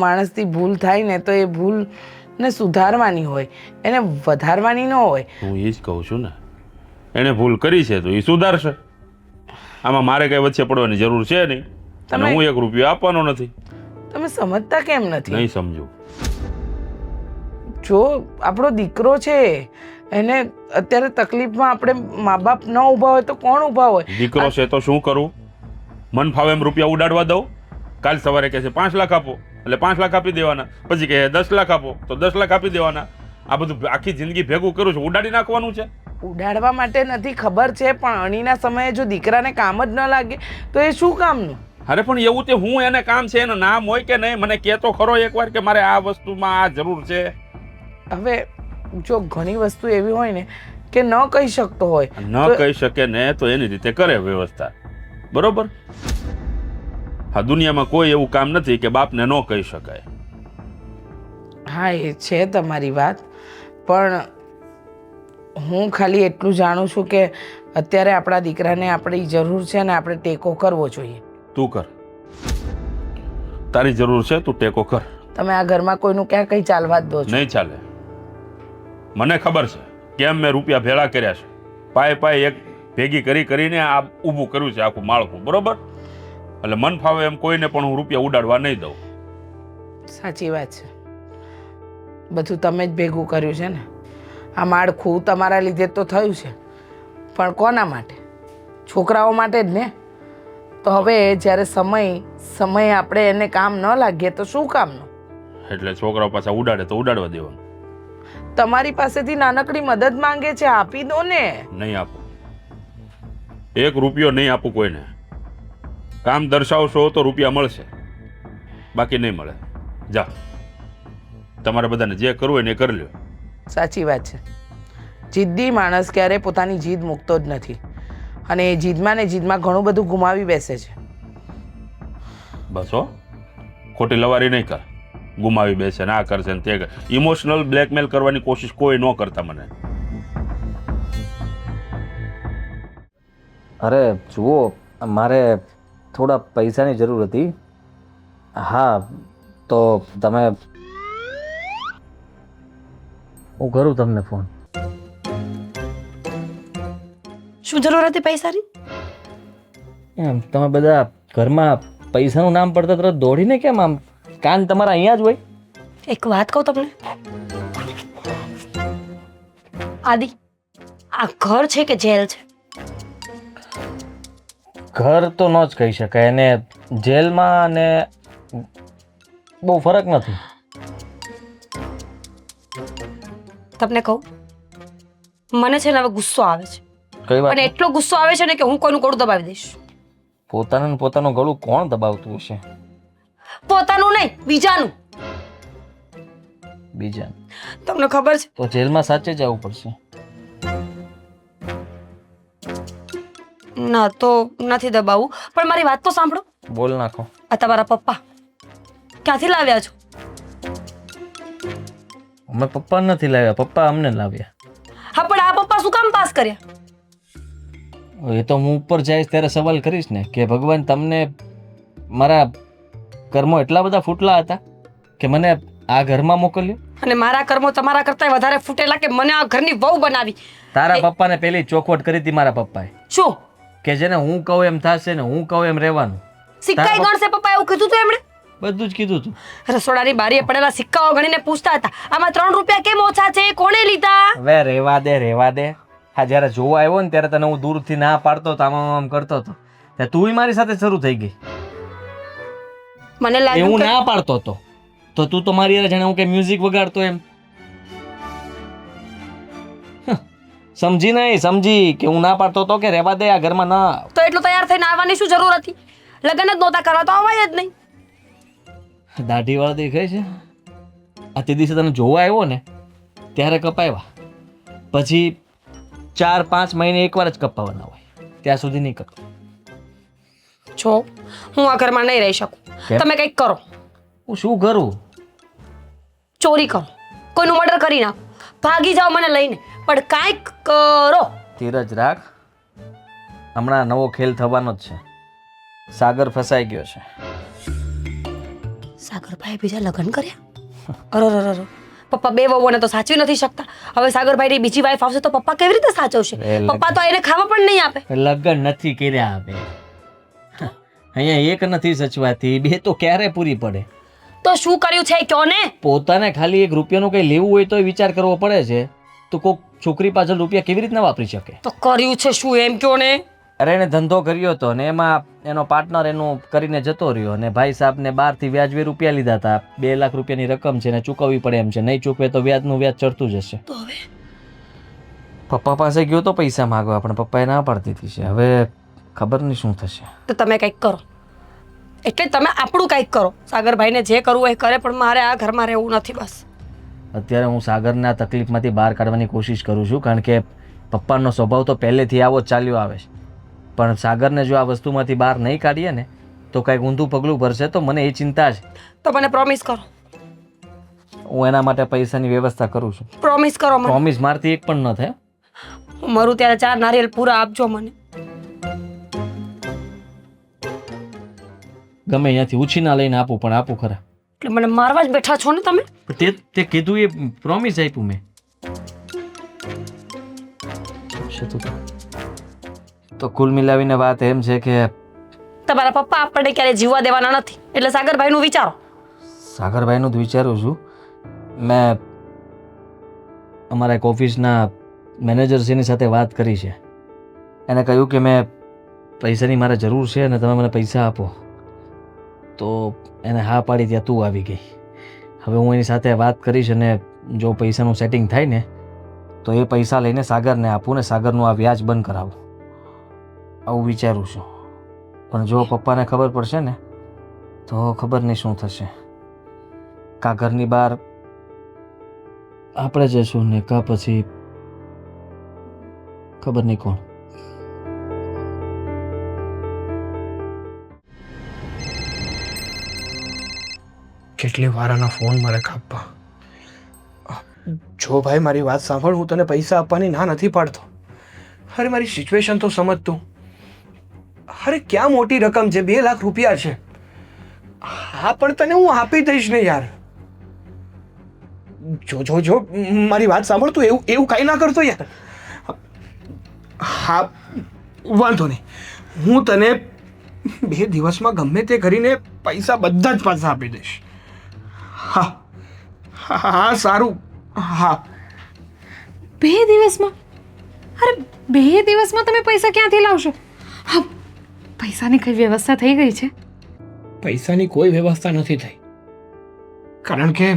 માણસથી ભૂલ થાય ને તો એ ભૂલને સુધારવાની હોય, એને વધારવાની ન હોય. હું એ જ કહું છું ને, એણે ભૂલ કરી છે તો એ સુધારશે. આમાં મારે કઈ વચ્ચે પડવાની જરૂર છે નહીં, અને હું 1 રૂપિયો આપવાનો નથી. તમે સમજતા કેમ નથી? નહીં સમજુ. જો આપણો દીકરો છે, એને અત્યારે તકલીફમાં આપણે મા બાપ ન ઊભા હોય તો કોણ ઊભા હોય? દીકરો છે તો શું કરું? મન ફાવે એમ રૂપિયા ઉડાડવા દઉં? કાલ સવારે કહે છે 5 લાખ આપો, એટલે 5 લાખ આપી દેવાના. પછી કહે 10 લાખ આપો, તો 10 લાખ આપી દેવાના. આ બધું આખી જિંદગી ભેગું કરું છું, ઉડાડી નાખવાનું છે? ઉડાડવા માટે નથી, ખબર છે, પણ અણીના સમયે જો દીકરાને કામ જ ન લાગે તો એ શું કામનું? અરે પણ એવું તે હું એને કામ છે, એનું નામ હોય કે નહીં? મને કહેતો ખરો એકવાર કે મારે આ વસ્તુમાં આ જરૂર છે. હવે જો ઘણી વસ્તુ એવી હોય ને કે ન કહી શકતો હોય, ન કહી શકે ને તો એની રીતે કરે વ્યવસ્થા, બરોબર? હા, દુનિયામાં કોઈ એવું કામ નથી કે બાપને ન કહી શકાય. હા એ છે તમારી વાત, પણ હું ખાલી એટલું જાણું છું કે અત્યારે આપણા દીકરાને આપણી જરૂર છે ને આપણે ટેકો કરવો જોઈએ. તું કર, તારી જરૂર છે, તું ટેકો કર. તમે આ ઘરમાં કોઈનું ક્યાં કંઈ ચાલવા જ દો છો? નહીં ચાલે. મને ખબર છે કેમ મેં રૂપિયા ભેળા કર્યા છે. પાય એક ભેગી કરીને આ ઊભું કર્યું છે આખું માળખું, બરોબર? એટલે મન ફાવે એમ કોઈને પણ હું રૂપિયા ઉડાડવા નહીં દઉં. સાચી વાત છે, બધું તમે જ ભેગું કર્યું છે ને. આ માળખું તમારા લીધે તો થયું છે, પણ કોના માટે? છોકરાઓ માટે જ ને. તો હવે જ્યારે સમય આપણે એને કામ ન લાગીએ તો શું કામનું? એટલે છોકરાઓ પાછા ઉડાડે તો ઉડાડવા દેવાનું. તમારી પાસેથી નાનકડી મદદ માંગે છે, આપી દો ને. નહીં આપું, 1 રૂપિયો નહીં આપું કોઈને. કામ દર્શાવશો તો રૂપિયા મળશે, બાકી નહીં મળે. જા, તમારે બધાને જે કરવું હોય ને એ કરી લ્યો. સાચી વાત છે, જિદ્દી માણસ ક્યારે પોતાની જીદ મૂકતો જ નથી, અને એ જીદમાં ઘણું બધું ગુમાવી બેસે છે. બસ હો, ખોટી લવારી નહીં કર. ગુમાવી બેસે ને આ કરશે ને તે કર. ઇમોશનલ બ્લેકમેલ કરવાની કોશિશ કોઈ ન કરતા મને. અરે જુઓ, મારે થોડા પૈસાની જરૂર હતી. હા, તો તમે, હું કરું તમને ફોન. શું જરૂર હતી પૈસાની? એમ તમે બધા ઘરમાં પૈસાનું નામ પડતા તરત દોડીને કેમ આમ? કાન તમારા અહીંયા જ હોય. એક વાત કહું તમને આદિ, આ ઘર છે કે જેલ છે? ઘર તો ન જ કહી શકાય, અને જેલમાં અને બહુ ફરક નથી. તમને કહું, મને છે ને હવે ગુસ્સો આવે છે, કઈ વાત? અને એટલો ગુસ્સો આવે છે ને કે હું કોઈનું ગળું દબાવી દઈશ. પોતાનું ગળું કોણ દબાવતું હશે? પોતાનું નહીં, બીજાનું. બીજા? તમને ખબર છે તો જેલમાં સાચે જવું પડશે. ના તો નથી દબાવું, પણ મારી વાત તો સાંભળો. બોલ નાખો. આ તમારા પપ્પા ક્યાંથી લાવ્યા છો? અમે પપ્પા નથી લાવ્યા, પપ્પા અમને લાવ્યા. હા, પણ આ પપ્પા શું કામ પાસ કર્યા? એ તો હું ઉપર જઈશ ત્યારે સવાલ કરીશ ને કે ભગવાન તમને મારા કર્મો એટલા બધા ફૂટલા હતા કે મને આ ઘરમાં મોકલ્યો. અને મારા કર્મો તમારા કરતા વધારે ફૂટેલા કે મને આ ઘરની વહુ બનાવી. તારા પપ્પાને પેલી ચોખવટ કરી હતી મારા પપ્પાએ શું? કે જેને હું કહું એમ થશે ને હું કહું એમ રહેવાનું. સિક્કાઈ ગણશે પપ્પા, એવું કીધું હતું એમણે? બધું જ કીધું હતું. રસોડાની બારીએ પડેલા સિક્કાઓ ગણીને પૂછતા હતા, આમાં 3 રૂપિયા કેમ ઓછા છે, કોણે લીધા? હવે રહેવા દે. હા, જ્યારે જોવા આવ્યો ને ત્યારે તને હું દૂરથી ના પાડતો હતો, આમ કરતો હતો, ત્યારે તું મારી સાથે શરૂ થઈ ગઈ. મને એ લાગ્યું હું કે ના પાડતો હતો તો તું તો મારી હારે જાણે હું કે મ્યુઝિક વગાડતો એમ. સમજી નહીં, સમજી કે હું ના પાડતો હતો કે રહેવા દે, આ ઘરમાં ના. તો એટલું તૈયાર થઈને આવવાની શું જરૂર હતી? લગ્ન જ નહોતા કરવા તો આવાય જ નહીં. દાઢી વાળા દેખાય છે. આ તે દિવસે તને જોવા આવ્યો ને ત્યારે કપાવ્યા, પછી 4-5 મહિને એકવાર જ કપાવવાના હોય, ત્યાં સુધી નહીં કપાય. જો હું આ ઘરમાં નહીં રહી શકું. કેમ? તમે કંઈક કરો. હું શું કરું? ચોરી કરો, કોઈનું મર્ડર કરી નાખો, ભાગી જાઓ મને લઈને, પણ કાંઈક કરો. ધીરજ રાખ, હમણાં નવો ખેલ થવાનો જ છે. સાગર ફસાઈ ગયો છે. સાગરભાઈ બીજા લગ્ન કર્યા? અરે પપ્પા બે વહુઓને તો સાચવી નથી શકતા. હવે સાગરભાઈની બીજી વાઈફ આવશે તો પપ્પા કેવી રીતે સાચવશે? પપ્પા તો એને ખાવા પણ નહીં આપે. લગ્ન નથી કર્યા હવે. અહીંયા એક નથી સચવાતી, બે તો ક્યારે પૂરી પડે? તો શું કર્યું છે કયો ને? પોતાને ખાલી 1 રૂપિયાનું કંઈ લેવું હોય તો વિચાર કરવો પડે છે. તો કોઈક છોકરી પાછળ રૂપિયા કેવી રીતના વાપરી શકે? તો કર્યું છે શું એમ કયો ને? અરે એને ધંધો કર્યો હતો ને એમાં એનો પાર્ટનર એનું કરીને જતો રહ્યો અને ભાઈ સાહેબને બહારથી વ્યાજબી રૂપિયા લીધા હતા. 2 લાખ રૂપિયાની રકમ છે ને ચૂકવવી પડે એમ છે. નહીં ચૂકવે તો વ્યાજનું વ્યાજ ચડતું જશે. તો હવે પપ્પા પાસે ગયો તો પૈસા માંગવા, પણ પપ્પાએ ના પાડતી હતી છે. હવે ખબર નહીં શું થશે. તો તમે કંઈક કરો, એટલે તમે આપણું કંઈક કરો. સાગરભાઈને જે કરવું હોય એ કરે, પણ મારે આ ઘરમાં રહેવું નથી બસ. અત્યારે હું સાગરને આ તકલીફમાંથી બહાર કાઢવાની કોશિશ કરું છું, કારણ કે પપ્પાનો સ્વભાવ તો પહેલેથી આવો જ ચાલ્યો આવે છે. પણ સાગરને જો આ વસ્તુમાંથી બહાર નહીં કાઢીએ ને તો કંઈક ઊંધું પગલું ભરશે, તો મને એ ચિંતા છે. તો મને પ્રોમિસ કરો. હું એના માટે પૈસાની વ્યવસ્થા કરું છું. પ્રોમિસ કરો મને. પ્રોમિસ મારથી એક પણ ન થાય. હું મરું ત્યારે 4 નારિયેલ પૂરા આપજો મને. ગમે અહીંયાથી ઉછીના લઈને આપું, પણ આપું ખરા. એટલે મને મારવા જ બેઠા છો ને તમે? તે કીધું એ પ્રોમિસ આપ્યું મેં. તો કુલ મિલાવીને વાત એમ છે કે તમારા પપ્પા આપણને ક્યારે જીવવા દેવાના નથી, એટલે સાગરભાઈનું વિચારો. સાગરભાઈનું જ વિચારું છું. મેં અમારા એક ઓફિસના મેનેજરશ્રીની સાથે વાત કરી છે. એને કહ્યું કે મેં પૈસાની મારે જરૂર છે અને તમે મને પૈસા આપો. તો એને હા પાડી ત્યાં તું આવી ગઈ. હવે હું એની સાથે વાત કરીશ અને જો પૈસાનું સેટિંગ થાય ને તો એ પૈસા લઈને સાગરને આપું ને સાગરનું આ વ્યાજ બંધ કરાવું, આવું વિચારું છું. પણ જો પપ્પાને ખબર પડશે ને તો ખબર નહીં શું થશે. કા ઘરની બહાર આપણે જશું ને કા પછી ખબર નહીં કોણ. કેટલી વાર આના ફોન મારે કાપવા. જો ભાઈ મારી વાત સાંભળ, હું તને પૈસા આપવાની ના નથી પાડતો. અરે મારી સિચ્યુએશન તો સમજ તું. અરે ક્યાં મોટી રકમ છે, 2 લાખ રૂપિયા છે. હા પણ તને હું આપી દઈશ ને યાર. જો મારી વાત સાંભળ, તું એવું કાંઈ ના કરતો યાર. હા વાંધો નહીં, હું તને 2 દિવસમાં ગમે તે કરીને પૈસા બધા જ પાછા આપી દઈશ. હા હા સારું. હા 2 દિવસમાં? અરે 2 દિવસમાં તમે પૈસા ક્યાંથી લાવશો? હા, પૈસાની કઈ વ્યવસ્થા થઈ ગઈ છે? પૈસાની કોઈ વ્યવસ્થા નથી થઈ, કારણ કે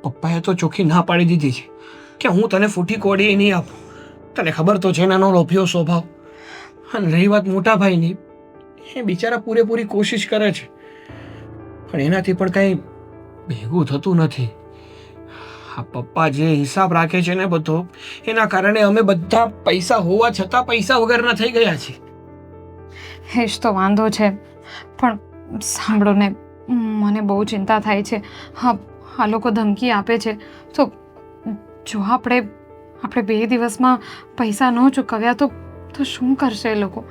પપ્પાએ તો ચોખ્ખી ના પાડી દીધી છે કે હું તને ફૂટી કોડી નહીં આપું. તને ખબર તો છે નાનો લોભિયો સ્વભાવ. અને રહી વાત મોટા ભાઈની, એ બિચારા પૂરેપૂરી કોશિશ કરે છે, પણ એનાથી પણ કંઈ ભેગું થતું નથી. આ પપ્પા જે હિસાબ રાખે છે ને બધો, એના કારણે અમે બધા પૈસા હોવા છતાં પૈસા વગરના થઈ ગયા છીએ. એ જ તો વાંધો છે. પણ સાંભળો ને, મને બહુ ચિંતા થાય છે. હા, આ લોકો ધમકી આપે છે, તો જો આપણે 2 દિવસમાં પૈસા ન ચૂકવ્યા તો શું કરશે એ લોકો?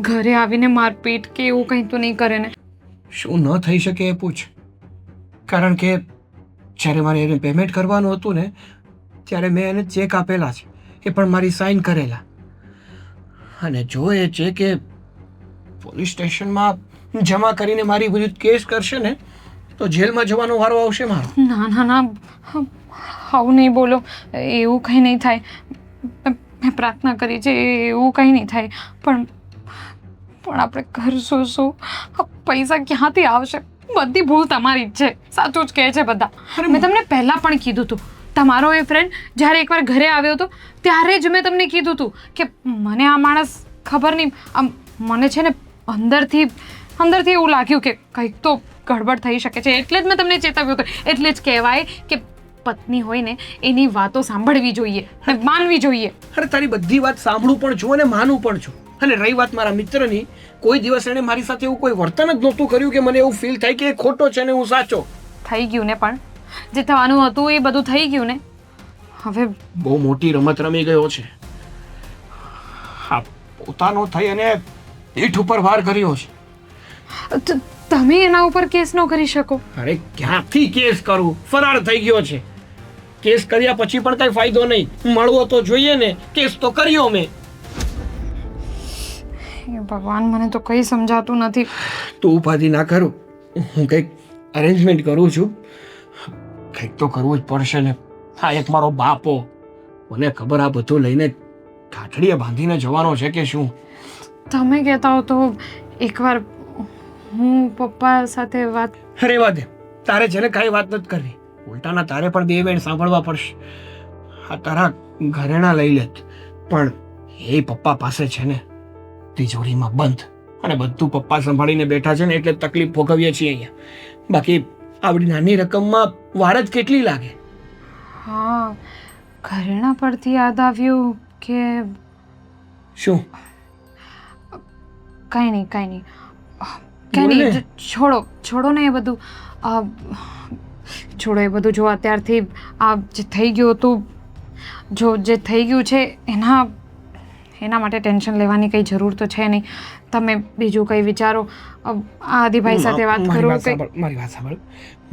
ઘરે આવીને મારપીટ કે એવું કંઈ તો નહીં કરે ને? શું ન થઈ શકે એ પૂછ. કારણ કે જ્યારે મારે એને પેમેન્ટ કરવાનું હતું ને, ત્યારે મેં એને ચેક આપેલા છે, એ પણ મારી સાઇન કરેલા. અને જો એ ચેક એ પોલીસ સ્ટેશનમાં જમા કરીને મારી વિરુદ્ધ કેસ કરશે ને તો જેલમાં જવાનો વારો આવશે મારો. ના, આવું નહીં બોલો. એવું કંઈ નહીં થાય. મેં પ્રાર્થના કરી છે, એવું કંઈ નહીં થાય. પણ આપણે કરશું શું? પૈસા ક્યાંથી આવશે? બધી ભૂલ તમારી જ છે. સાચું જ કહે છે બધા. મેં તમને પહેલાં પણ કીધું હતું. તમારો એ ફ્રેન્ડ જ્યારે એકવાર ઘરે આવ્યો હતો ત્યારે જ મેં તમને કીધું હતું કે મને આ માણસ ખબર નહીં, આમ મને છે ને અંદરથી એવું લાગ્યું કે કંઈક તો ગડબડ થઈ શકે છે. એટલે જ મેં તમને ચેતવ્યું હતું. એટલે જ કહેવાય કે પત્ની હોય ને એની વાતો સાંભળવી જોઈએ, માનવી જોઈએ. અરે તારી બધી વાત સાંભળું પણ છું અને માનું પણ છું, અને રહી વાત મારા મિત્રની, કોઈ દિવસ એણે મારી સાથે એવું કોઈ વર્તન જ નહોતું કર્યું કે મને એવું ફીલ થાય કે એ ખોટો છે ને હું સાચો. થઈ ગયું ને, પણ જે થવાનું હતું એ બધું થઈ ગયું ને. હવે બહુ મોટી રમત રમી ગયો છે. હા, પોતાનો થઈ અને પીઠ ઉપર વાર કર્યો છે. તમે એના ઉપર કેસ ન કરી શકો. અરે ક્યાંથી કેસ કરું? ફરાર થઈ ગયો છે. કેસ કર્યા પછી પણ કઈ ફાયદો નહીં. મળવો તો જોઈએ ને. કેસ તો કર્યો મેં. એ ભગવાન, મને તો કંઈ સમજાતું નથી. તું ઉપાધિ ના કરું, હું કંઈક અરેન્જમેન્ટ કરું છું. કંઈક તો કરવું જ પડશે ને. હા, એક મારો બાપો, મને ખબર આ બધું લઈને કાઠડીએ બાંધીને જવાનો છે કે શું. તમે કહેતા હો તો એકવાર હું પપ્પા સાથે વાત. અરે વાત તારે છે ને કાંઈ વાત નથી કરવી. ઉલટાના તારે પણ બે વેણ સાંભળવા પડશે. આ તારા ઘરેણા લઈ લેત, પણ એ પપ્પા પાસે છે ને તિજોરીમાં બંધ, અને બધું પપ્પા સંભાળીને બેઠા છે ને એટલે તકલીફ ભોગવીએ છીએ અહીંયા. બાકી આવડી નાની રકમમાં વાર જ કેટલી લાગે. હા, ઘરેણા પરથી યાદ આવ્યું કે શું? કાંઈ નહીં, કાંઈ નહીં, છોડો ને એ બધું. છોડો એ બધું. જો અત્યારથી આ જે થઈ ગયું હતું, જો જે થઈ ગયું છે એના માટે ટેન્શન લેવાની કંઈ જરૂર તો છે નહીં. તમે બીજું કંઈ વિચારો. આદિભાઈ સાથે વાત કરો. મારી વાત સાંભળ.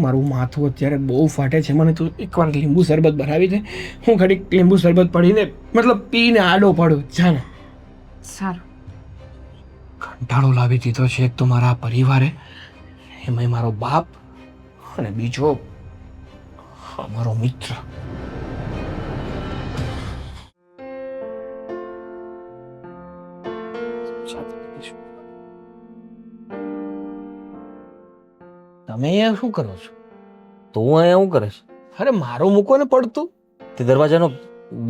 મારું માથું અત્યારે બહુ ફાટે છે. મને તું એકવાર લીંબુ શરબત બનાવી દે. હું ઘડીક લીંબુ શરબત પડીને મતલબ પીને આડો પડું. જાને. સારું. કંટાળો લાવી દીધો છે એક તો મારા પરિવારે, એમાંય મારો બાપ, અને બીજો મારો મિત્ર. તમે અહીંયા શું કરો છો? તું અહીંયા શું કરે છે? અરે મારું મૂકો ને પડતું. તે દરવાજાનો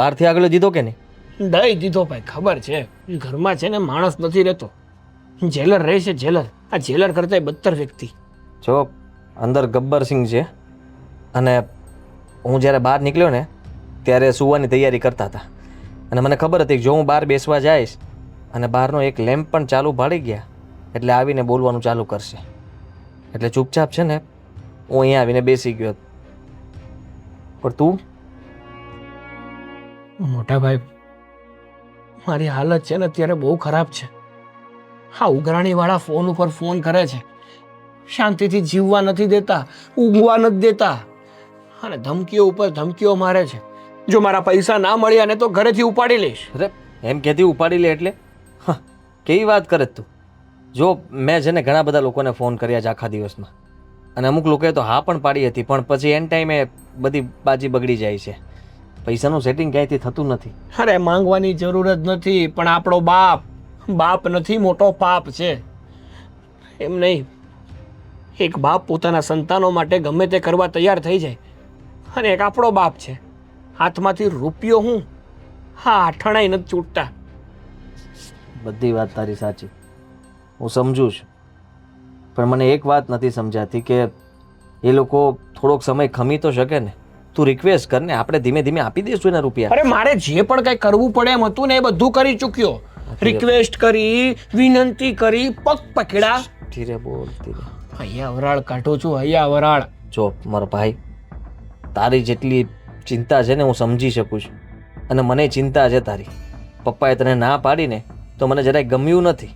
બહારથી આગળ દીધો કે નહીં? દઈ દીધો ભાઈ. ખબર છે ઘરમાં છે ને માણસ નથી રહેતો. જેલર રહે છે, જેલર. આ જેલર કરતા બદતર વ્યક્તિ. જો અંદર ગબ્બરસિંહ છે, અને હું જ્યારે બહાર નીકળ્યો ને ત્યારે સૂવાની તૈયારી કરતા હતા, અને મને ખબર હતી કે જો હું બહાર બેસવા જઈશ અને બહારનો એક લેમ્પ પણ ચાલુ ભાળી ગયા એટલે આવીને બોલવાનું ચાલુ કરશે. એટલે ચૂપચાપ છે ને હું અહીંયા આવીને બેસી ગયો. પણ તું? મોટા ભાઈ, મારી હાલત છે ને અત્યારે બહુ ખરાબ છે. હા, ઉઘરાણીવાળા ફોન ઉપર ફોન કરે છે, શાંતિથી જીવવા નથી દેતા, ઊંઘવા નથી દેતા, અને ધમકીઓ ઉપર ધમકીઓ મારે છે. જો મારા પૈસા ના મળ્યા ને તો ઘરેથી ઉપાડી લઈશ. અરે એમ કહેતી ઉપાડી લે એટલે? હા, કેવી વાત કરે તું? જો મેં છે ને ઘણા બધા લોકોને ફોન કર્યા છે આખા દિવસમાં, અને અમુક લોકોએ તો હા પણ પાડી હતી, પણ પછી એન ટાઈમે બધી બાજી બગડી જાય છે. પૈસાનું સેટિંગ ક્યાંયથી થતું નથી. અરે માંગવાની જરૂર જ નથી, પણ આપણો બાપ નથી, મોટો પાપ છે. એમ નહીં, એક બાપ પોતાના સંતાનો માટે ગમે તે કરવા તૈયાર થઈ જાય, અને એક આપણો બાપ છે, હાથમાંથી રૂપિયો હું હા આઠણાઈ નથી છૂટતા. બધી વાત તારી સાચી, હું સમજુ છું, પણ મને એક વાત નથી સમજાતી કે એ લોકો થોડોક સમય ખમી તો શકે ને. તું રિક્વેસ્ટ કર ને, આપણે ધીમે ધીમે આપી દઈશું એના રૂપિયા. અરે મારે જે પણ કઈ કરવું પડે એમ હતું ને એ બધું કરી ચૂક્યો. રિક્વેસ્ટ કરી, વિનંતી કરી, પગ પકડા. ધીરે બોલ, ધીરે. અહીંયા વરાળ કાઢું છું, અહીંયા વરાળ. જો મારો ભાઈ, તારી જેટલી ચિંતા છે ને હું સમજી શકું છું, અને મને ચિંતા છે તારી. પપ્પાએ તને ના પાડીને તો મને જરાય ગમ્યું નથી.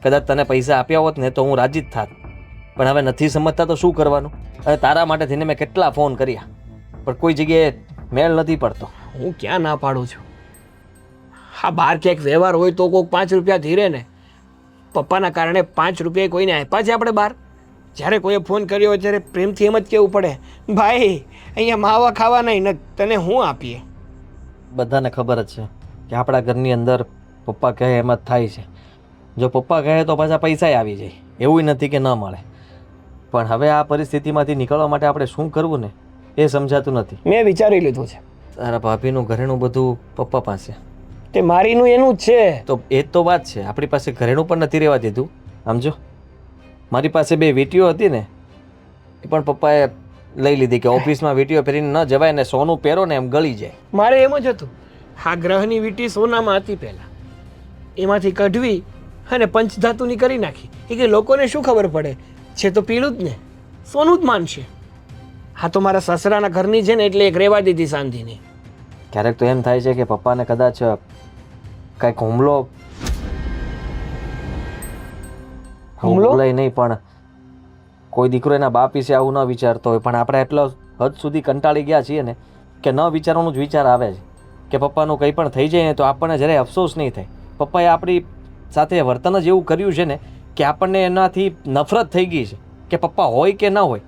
કદાચ તને પૈસા આપ્યા હોત ને તો હું રાજી જ થાત, પણ હવે નથી સમજતા તો શું કરવાનું? અને તારા માટે થઈને મેં કેટલા ફોન કર્યા, પણ કોઈ જગ્યાએ મેળ નથી પડતો. હું ક્યાં ના પાડું છું? હા, બહાર ક્યાંક વ્યવહાર હોય તો કોઈક 5 રૂપિયા ધીરે ને. પપ્પાના કારણે 5 રૂપિયા કોઈને આપ્યા છે આપણે બહાર? જ્યારે કોઈએ ફોન કર્યો હોય ત્યારે પ્રેમથી એમ જ કહેવું પડે, ભાઈ અહીંયા માવા ખાવા નહીં ને તને હું આપીએ. બધાને ખબર જ છે કે આપણા ઘરની અંદર પપ્પા કહે એમ જ થાય છે. જો પપ્પા કહે તો પાછા પૈસા આવી જાય, એવું નથી કે ન મળે. પણ હવે આ પરિસ્થિતિમાંથી નીકળવા માટે આપણે શું કરવું ને એ સમજાતું નથી. મેં વિચારી લીધું છે. તારા ભાભીનું ઘરેણું બધું પપ્પા પાસે, તે મારીનું એનું જ છે. તો એ જ તો વાત છે. આપણી પાસે ઘરેણું પણ નથી રહેવા દીધું. સમજો, મારી પાસે 2 વીંટીઓ હતી ને એ પણ પપ્પાએ લઈ લીધી કે ઓફિસમાં વીંટીઓ પહેરીને ન જવાય ને સોનું પહેરો ને એમ ગળી જાય. મારે એમ જ હતું. આ ગ્રહની વીંટી સોનામાં હતી પહેલા, એમાંથી કઢવી અને પંચધાતુની કરી નાખી. એ કે લોકોને શું ખબર પડે, છે તો પીળું જ ને, સોનું જ માનશે. હા તો મારા સસરાના ઘરની છે ને એટલે એક રહેવા દીધી શાંતિની. ક્યારેક તો એમ થાય છે કે પપ્પાને કદાચ કંઈક હુમલો બોલાય નહીં, પણ કોઈ દીકરો એના બાપ વિશે આવું ન વિચારતો હોય, પણ આપણે એટલો હદ સુધી કંટાળી ગયા છીએ ને કે ન વિચારવાનું જ વિચાર આવે છે કે પપ્પાનું કંઈ પણ થઈ જાય ને તો આપણને જરાય અફસોસ નહીં થાય. પપ્પાએ આપણી સાથે વર્તન જ એવું કર્યું છે ને કે આપણને એનાથી નફરત થઈ ગઈ છે કે પપ્પા હોય કે ન હોય.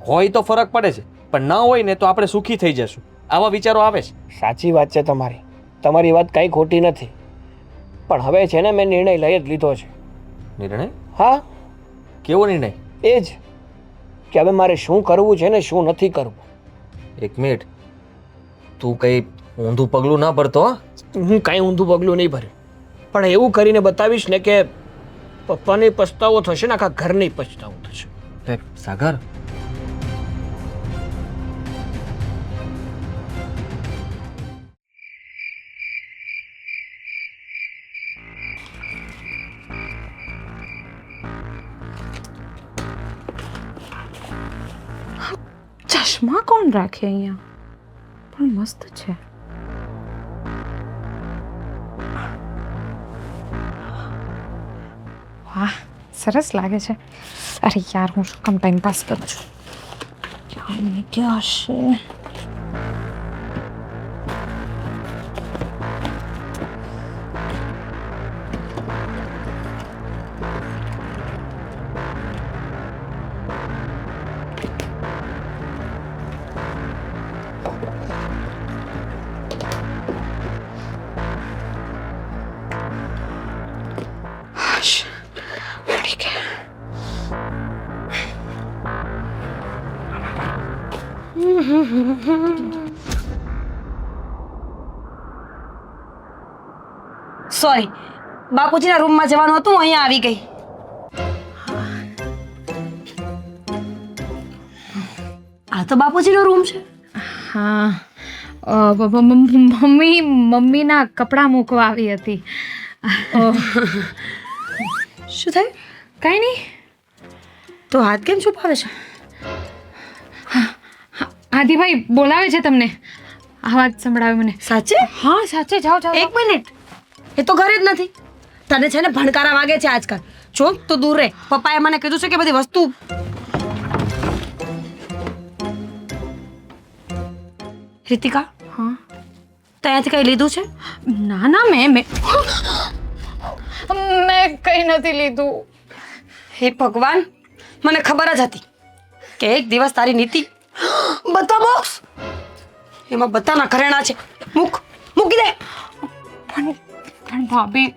હોય તો ફરક પડે છે, પણ ન હોય ને તો આપણે સુખી થઈ જશું, આવા વિચારો આવે છે. સાચી વાત છે તમારી, તમારી વાત કાંઈ ખોટી નથી. પણ હવે છે ને મેં નિર્ણય લઈ જ લીધો છે. નિર્ણય? હા, કેવો નિર્ણય? એ જ કે હવે મારે શું કરવું છે ને શું નથી કરવું. એક મિનિટ, તું કંઈ ઊંધું પગલું ના ભરતો? હું કાંઈ ઊંધું પગલું નહીં ભર્યું, પણ એવું કરીને બતાવીશ ને કે પપ્પાને પછતાવો થશે ને આખા ઘરને પછતાવો થશે. સાગર, ચશ્મા કોણ રાખે અહીંયા? પણ મસ્ત છે. વાહ, સરસ લાગે છે. અરે યાર, હું શું કામ ટાઈમ પાસ કરું છું? ક્યાં હશે? સોરી, બાપુજીના રૂમમાં જવાનું હતું, હું અહીંયા આવી ગઈ. આ તો બાપુજીનો રૂમ છે. હા, મમ્મીના કપડાં મૂકવા આવી હતી. શું થયું? કાંઈ નહીં. તો હાથ કેમ છુપાવે છે? આદિભાઈ બોલાવે છે તમને. અવાજ સંભળાવે મને. સાચે? હા સાચે, જાઓ જાઓ. એક મિનિટ, એ તો ઘરે જ નથી. તને છે ને ભણકારા વાગે છે આજકાલ. જો તું દૂર રહે. પપ્પાએ મને કીધું છે કે બધી વસ્તુ. રીતિકા, હા, તે અહીંયાથી કઈ લીધું છે? ના ના, મેં કંઈ નથી લીધું. હે ભગવાન, મને ખબર જ હતી કે એક દિવસ તારી નીતિ. બધા બોક્સ એમાં બધાના ઘરેણા છે. મૂકી દે. પણ ભાભી,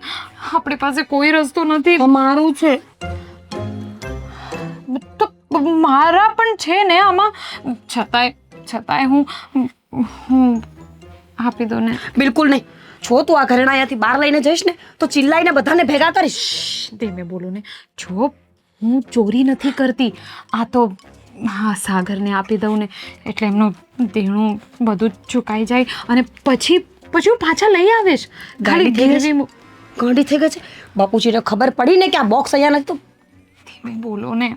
આપણી પાસે કોઈ રસ્તો નથી. મારું છે તો મારા પણ છે ને આમાં. છતાંય હું આપી દો ને. બિલકુલ નહીં. જો તું આ ઘરેણા અહીંયાથી બહાર લઈને જઈશ ને તો ચિલ્લાઈને બધાને ભેગા કરીશ. ધીમે બોલો ને. જો હું ચોરી નથી કરતી. આ તો હા, સાગરને આપી દઉં ને એટલે એમનું દેણું બધું જ ચૂકાઈ જાય અને પછી હું પાછા લઈ આવીશ. ગાડી ગાંડી થઈ ગઈ છે. બાપુજીને ખબર પડી ને કે આ બોક્સ અહીંયા નથી તો. ધીમે બોલો ને.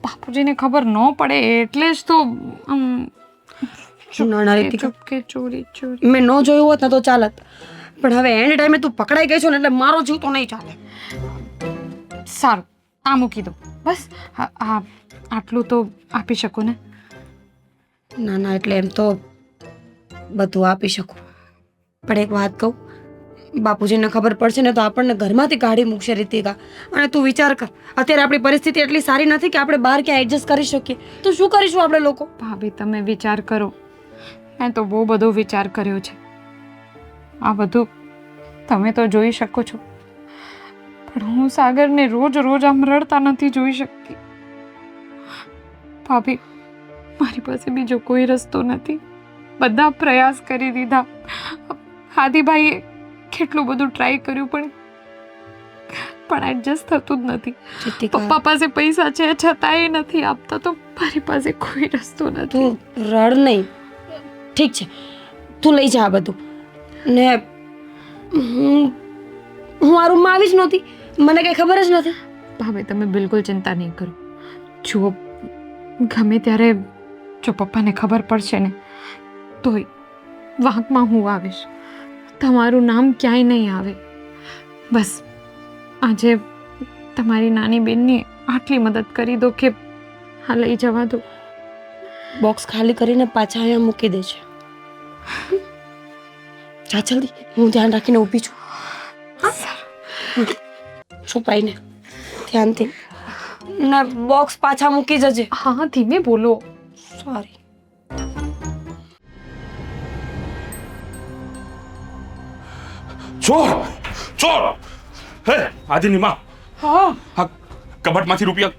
બાપુજીને ખબર ન પડે એટલે જ તો ના રીતિકા, કે ચોરી. મેં ન જોયું હોત ને તો ચાલત, પણ હવે એન્ડ ટાઈમે તું પકડાઈ ગઈ છો ને એટલે મારો જીવ તો નહીં ચાલે. સારું, આ મૂકી દો બસ. આટલું તો આપી શકો ને? ના, એટલે એમ તો બધું આપી શકું, પણ એક વાત કહું, બાપુજીને ખબર પડશે ને તો આપણને ઘરમાંથી કાઢી મૂકશે રીતિકા. અને તું વિચાર કર, અત્યારે આપણી પરિસ્થિતિ એટલી સારી નથી કે આપણે બહાર ક્યાં એડજસ્ટ કરી શકીએ. તો શું કરીશું આપણે લોકો? ભાભી, તમે વિચાર કરો. મેં તો બહુ બધો વિચાર કર્યો છે. આ બધું તમે તો જોઈ શકો છો, પણ હું સાગરને રોજ આમ રડતા નથી જોઈ શકતી. ભાભી, મારી પાસે બીજો કોઈ રસ્તો નથી. બધા પ્રયાસ કરી દીધા. આદિભાઈએ કેટલું બધું ટ્રાય કર્યું પણ એડજસ્ટ થતું જ નથી. પપ્પા પાસે પૈસા છે છતાંય નથી આપતા, તો મારી પાસે કોઈ રસ્તો નથી. તું રડ નહીં, ઠીક છે, તું લઈ જા આ બધું ને હું આ રૂમમાં આવી જ નહોતી, મને કંઈ ખબર જ નથી. ભાભી તમે બિલકુલ ચિંતા નહીં કરો. જુઓ, ગમે ત્યારે જો પપ્પાને ખબર પડશે ને તોય વાંકમાં હું આવીશ. તમારું નામ ક્યાંય નહીં આવે. બસ આજે તમારી નાની બેનની આટલી મદદ કરી દો કે હા લઈ જવા દો. બોક્સ ખાલી કરીને પાછા અહીંયા મૂકી દેજે. જા જલ્દી, હું ધ્યાન રાખીને ઊભી છું. છુપાઈને ધ્યાનથી ને બોક્સ પાછા મૂકી જજે. હા ધીમે બોલો. સોરી. ચોર ચોર હે આદિની માં હા હા કબાટમાંથી રૂપિયા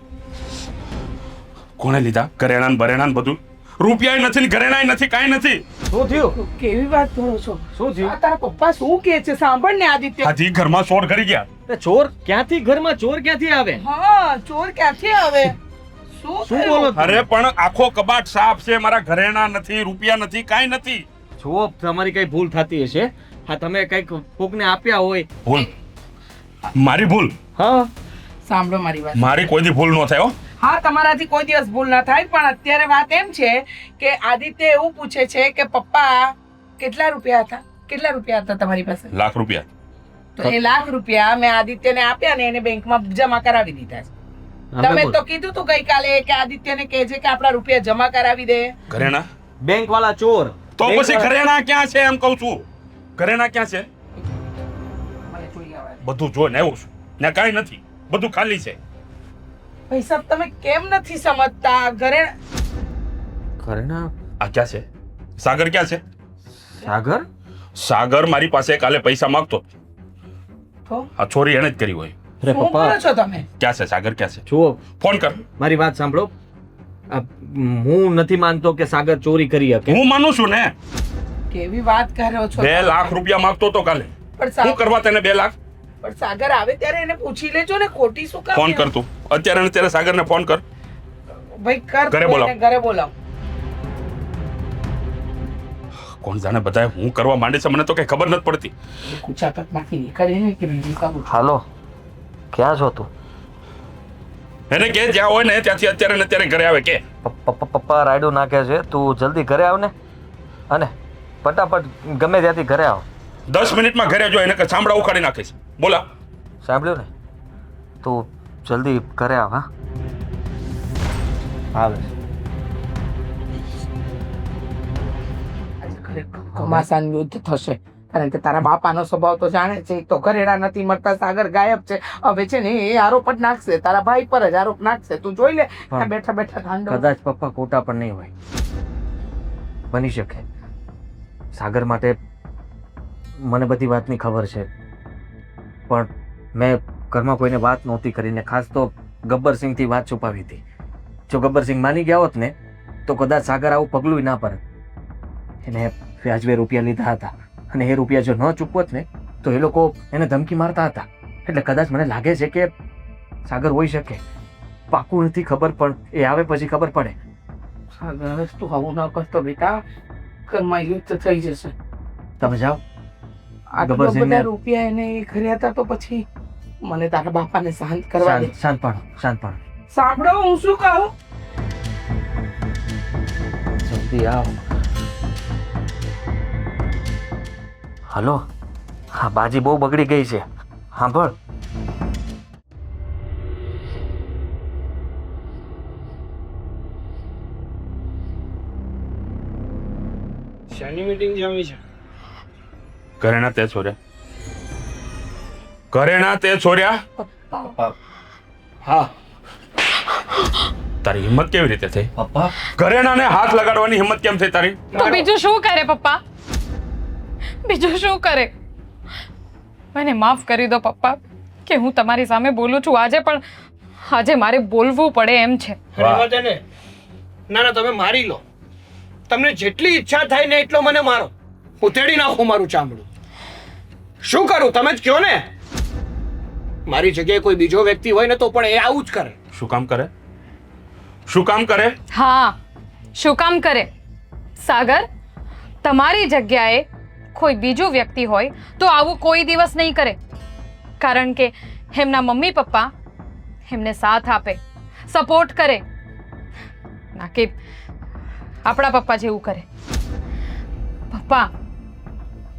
કોણે લીધા? ઘરેણાં બરેણાં બધું? રૂપિયા નથી ને ઘરેણાં નથી, કાંઈ નથી. શું થયું? કેવી વાત કરો છો? શું થયું? આ તારા પપ્પા શું કહે છે? સાંભળ ને આદિત્ય. હાજી ઘરમાં ચોર કરી ગયા. એ ચોર ક્યાંથી ઘરમાં ચોર ક્યાંથી આવે? હા, ચોર ક્યાંથી આવે? શું શું થયું? બોલો? અરે પણ આખો કબાટ સાફ છે, મારા ઘરેણાં નથી, રૂપિયા નથી, કાંઈ નથી. જુઓ, તમારી કઈ ભૂલ થતી હશે. હા, તમે કઈક કોકને આપ્યા હોય. ભૂલ મારી ભૂલ? હા, સાંભળો મારી વાત. મારી કોઈ દી ભૂલ ન થાય હો. હા, તમારાથી કોઈ દિવસ ભૂલ ના થાય, પણ અત્યારે વાત એમ છે કે આદિત્ય એવું પૂછે છે કે પપ્પા કેટલા રૂપિયા હતા? કેટલા રૂપિયા હતા તમારી પાસે? લાખ રૂપિયા. તો એ લાખ રૂપિયા મેં આદિત્યને આપ્યા ને એને બેંકમાં જમા કરાવી દીધા છે. તમે તો કીધું તું ગઈકાલે કે આદિત્યને કહેજે કે આપણા રૂપિયા જમા કરાવી દે. ઘરેણાં બેંક વાળા ચોર. તો પછી ઘરેણાં ક્યાં છે એમ કહું છું. ઘરેણાં ક્યાં છે? મને જોઈ આવવા દે. બધું જોઈને આવ્યો છું, ને કાંઈ નથી, બધું ખાલી છે. ભાઈ સાહેબ, તમે કેમ નથી સમજતા? ઘરેણા? આ ક્યાં છે? સાગર ક્યાં છે? સાગર? સાગર મારી પાસે કાલે પૈસા માંગતો. તો આ ચોરી એને જ કરી હોય. અરે શું પપ્પા, બોલો છો તમે? ક્યાં છે સાગર? ક્યાં છે? જુઓ, ફોન કર. મારી વાત સાંભળો. હું નથી માનતો કે સાગર ચોરી કરી શકે. હું માનું છું ને. કેવી વાત કરો છો? 2 લાખ રૂપિયા માંગતો તો કાલે. પણ શું સાગર કરવા તને 2 લાખ? પણ સાગર આવે ત્યારે એને પૂછી લેજો ને, ખોટી શું કામ? ફોન કર તું અત્યારે ને અત્યારે સાગરને ફોન કર. ભાઈ કર, ઘરે તું બોલાવો. એને ઘરે બોલાવ. કોણ જાણે બધા હું કરવા માંડે છે, મને તો કઈ ખબર નથી પડતી. કુચાપતમાંથી નીકળીને કે બીજું કામ? હાલો, ક્યાં છો તું? એને કે જ્યાં હોય ને ત્યાંથી અત્યારે ને અત્યારે ઘરે આવે કે. પપ્પા રાયડું નાખે છે. તું જલ્દી ઘરે આવ ને, અને ફટાફટ ગમે ત્યાંથી ઘરે આવ. 10 મિનિટમાં ઘરે જો, એને કે ચામડા ઉખાડી નાખીશ. બોલા. સાંભળ્યું ને? તું જલ્દી ઘરે આવ. હા, આવે. આજે ખરેખર ઘમાસાન યુદ્ધ થશે, કારણ કે તારા બાપાનો સ્વભાવ તો જાણે છે. એક તો ઘરેડા નથી મળતા, સાગર ગાયબ છે. હવે છે ને એ આરોપ જ નાખશે, તારા ભાઈ પર જ આરોપ નાખશે. તું જોઈ લે, ત્યાં બેઠા બેઠા ઠાંડો. કદાચ પપ્પા ખોટા પણ નહીં હોય. બની શકે. સાગર માટે મને બધી વાતની ખબર છે, પણ મેં ઘરમાં કોઈને વાત નહોતી કરીને, ખાસ તો ગબ્બરસિંહથી વાત છુપાવી હતી. જો ગબ્બરસિંહ માની ગયા હોત ને તો કદાચ સાગર આવું પગલું ના પડે. એને વ્યાજબે રૂપિયા લીધા હતા, અને એ રૂપિયા જો ન ચૂકવત ને તો એ લોકો એને ધમકી મારતા હતા. એટલે કદાચ મને લાગે છે કે સાગર હોઈ શકે. પાકું નથી ખબર, પણ એ આવે પછી ખબર પડે. સાગર, તું આવું ન કરતો બેટા, ઘરમાં યુદ્ધ થઈ જશે. તમે જાઓ. આટલા ગબ્બરસિંહને- બધા રૂપિયા એને એ કર્યા હતા, તો પછી મને તારા બાપાને શાંત કરવા દે. શાંત પાડો, શાંત પાડો. સાંભળો, હું શું કહું? જલ્દી આવો. હલો, હા, બાજી બહુ બગડી ગઈ છે. સાંભળ. શાની મીટિંગ જમી છે? ઘરેણા તે છોર્યા? ઘરેણા તે છોર્યા? હા. તારી હિંમત કેવી રીતે થઈ? પપ્પા, ઘરેણાને હાથ લગાડવાની હિંમત કેમ થઈ તારી? તો બીજું શું કરે પપ્પા? બીજું શું કરે? મને માફ કરી દો પપ્પા કે હું તમારી સામે બોલું છું આજે, પણ આજે મારે બોલવું પડે એમ છે. રહેવા દે ને. ના ના, તમે મારી લો. તમને જેટલી ઈચ્છા થાય ને એટલો મને મારો. ઉતેડી નાખો મારું ચામડું. શું કરું તમે જ કહો ને. મારી જગ્યાએ કોઈ બીજો વ્યક્તિ હોય ને તો પણ એ આવું જ કરે. શું કામ કરે? શું કામ કરે? હા, શું કામ કરે? સાગર, તમારી જગ્યાએ કોઈ બીજું વ્યક્તિ હોય તો આવું કોઈ દિવસ નહીં કરે. કારણ કે એમના મમ્મી પપ્પા એમને સાથ આપે, સપોર્ટ કરે, ના કે આપણા પપ્પા જેવું કરે. પપ્પા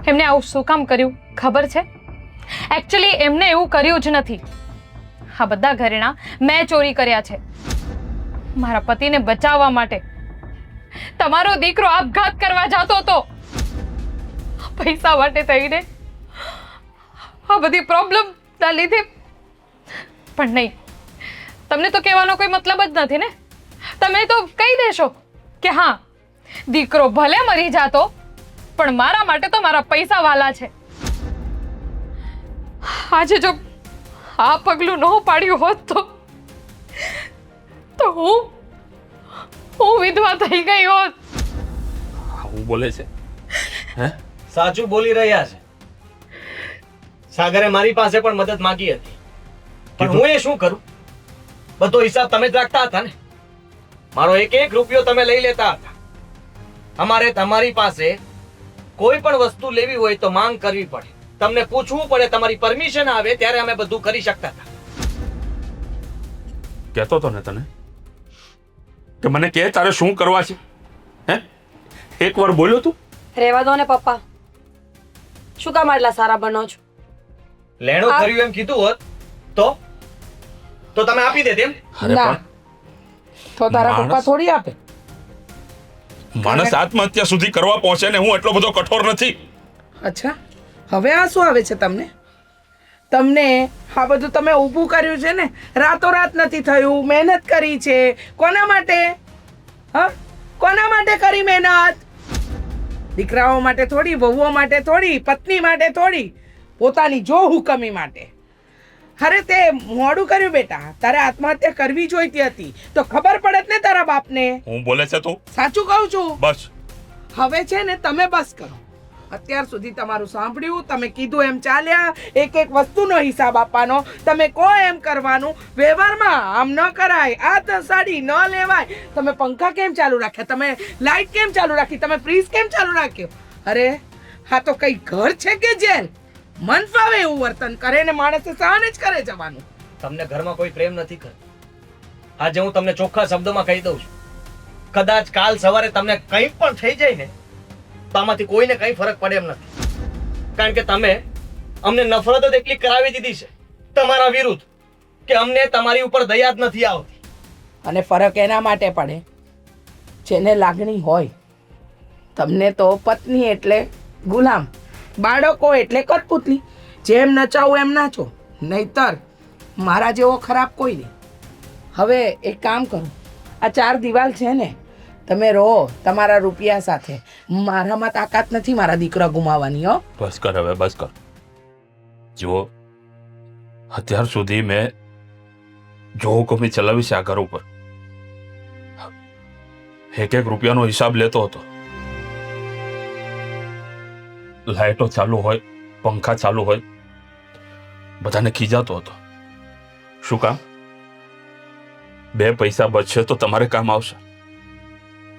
એમને આવું શું કામ કર્યું ખબર છે? એકચ્યુઅલી એમને એવું કર્યું જ નથી. આ બધા ઘરેણાં મેં ચોરી કર્યા છે મારા પતિને બચાવવા માટે. તમારો દીકરો આપઘાત કરવા જતો હતો, પૈસા માટે થઈને આ બધી પ્રોબ્લેમ ના લીધે. પણ નહીં, તમને તો કહેવાનો કોઈ મતલબ જ નથી ને. તમે તો કહી દેશો કે હા દીકરો ભલે મરી જાતો પણ મારા માટે તો મારા પૈસા વાલા છે. આજે જો આ પગલું ન પાડ્યું હોત તો હું વિધવા થઈ ગઈ હોત. હું બોલે છે હે? સાચું બોલી રહ્યા છે. સાગરે મારી પાસે પણ મદદ માંગી હતી, પણ હું એ શું કરું? બધો હિસાબ તમે જ રાખતા હતા ને. મારો એક એક રૂપિયો તમે લઈ લેતા હતા. અમારે તમારી પાસે કોઈ પણ વસ્તુ લેવી હોય તો માંગ કરવી પડે, તમને પૂછવું પડે, તમારી પરમિશન આવે ત્યારે અમે બધું કરી શકતા હતા. કહેતો તો ને તને કે મને કે તારે શું કરવા છે? હે, એકવાર બોલ્યો તું? રહેવા દો ને પપ્પા, શું કામ આટલા સારા બનો છો? લેણું કર્યું એમ કીધું હોત તો તમે આપી દે તેમ. અરે ના. પણ તો તારા માણસ- પપ્પા થોડી આપે. માણસ આત્મહત્યા સુધી કરવા પહોંચે ને હું એટલો બધો કઠોર નથી. અચ્છા, હવે આ શું આવે છે તમને? તમને આ બધું તમે ઊભું કર્યું છે ને, રાતોરાત નથી થયું, મહેનત કરી છે. કોના માટે? હા, કોના માટે કરી મહેનત? દીકરાઓ માટે થોડી, વહુઓ માટે થોડી, પત્ની માટે થોડી, પોતાની જો હુકમી માટે. અરે તે મોડું કર્યું બેટા, તારે આત્મહત્યા કરવી જોઈતી હતી તો ખબર પડત ને તારા બાપને. હું બોલે છે તું? સાચું કહું છું. બસ હવે છે ને તમે બસ કરો. અત્યાર સુધી તમારું સાંભળ્યું, તમે કીધું એમ ચાલ્યા, એક એક વસ્તુનો હિસાબ આપવાનો, તમે કહો એમ કરવાનું. વ્યવહારમાં આમ ન કરાય, આ તો સાડી ન લેવાય. તમે પંખા કેમ ચાલુ રાખ્યા? તમે લાઈટ કેમ ચાલુ રાખી? તમે ફ્રીજ કેમ ચાલુ રાખ્યો? અરે હા તો કઈ ઘર છે કે જેલ? મન ફાવે એવું વર્તન કરે ને માણસે સહન જ કરે જવાનું. તમને ઘરમાં કોઈ પ્રેમ નથી કરતો. આજે હું તમને ચોખ્ખા શબ્દોમાં કહી દઉં છું, કદાચ કાલ સવારે તમને કંઈ પણ થઈ જાય ને તો આમાંથી કોઈને કંઈ ફરક પડે એમ નથી. કારણ કે તમે અમને નફરત જ એટલી કરાવી દીધી છે તમારા વિરુદ્ધ કે અમને તમારી ઉપર દયા જ નથી આવતી. અને ફરક એના માટે પડે જેને લાગણી હોય. તમને તો પત્ની એટલે ગુલામ, બાળકો એટલે કઠપુતલી. જેમ નચાવું એમ નાચો, નહીતર મારા જેવો ખરાબ કોઈ નહીં. હવે એક કામ કરો, આ 4 દિવાલ છે ને, તમે રહો તમારા રૂપિયા સાથે. મારામાં તાકાત નથી મારા દીકરા ગુમાવવાની. હો, બસ કર, હવે બસ કર. જુઓ, અત્યાર સુધી મેં જો હુકમી ચલાવી છે આ ઘર ઉપર, એક એક રૂપિયાનો હિસાબ લેતો હતો. લાઇટો ચાલુ હોય, પંખા ચાલુ હોય, બધાને ખીજાતો હતો. શું કામ? 2 પૈસા બચશે તો તમારે કામ આવશે.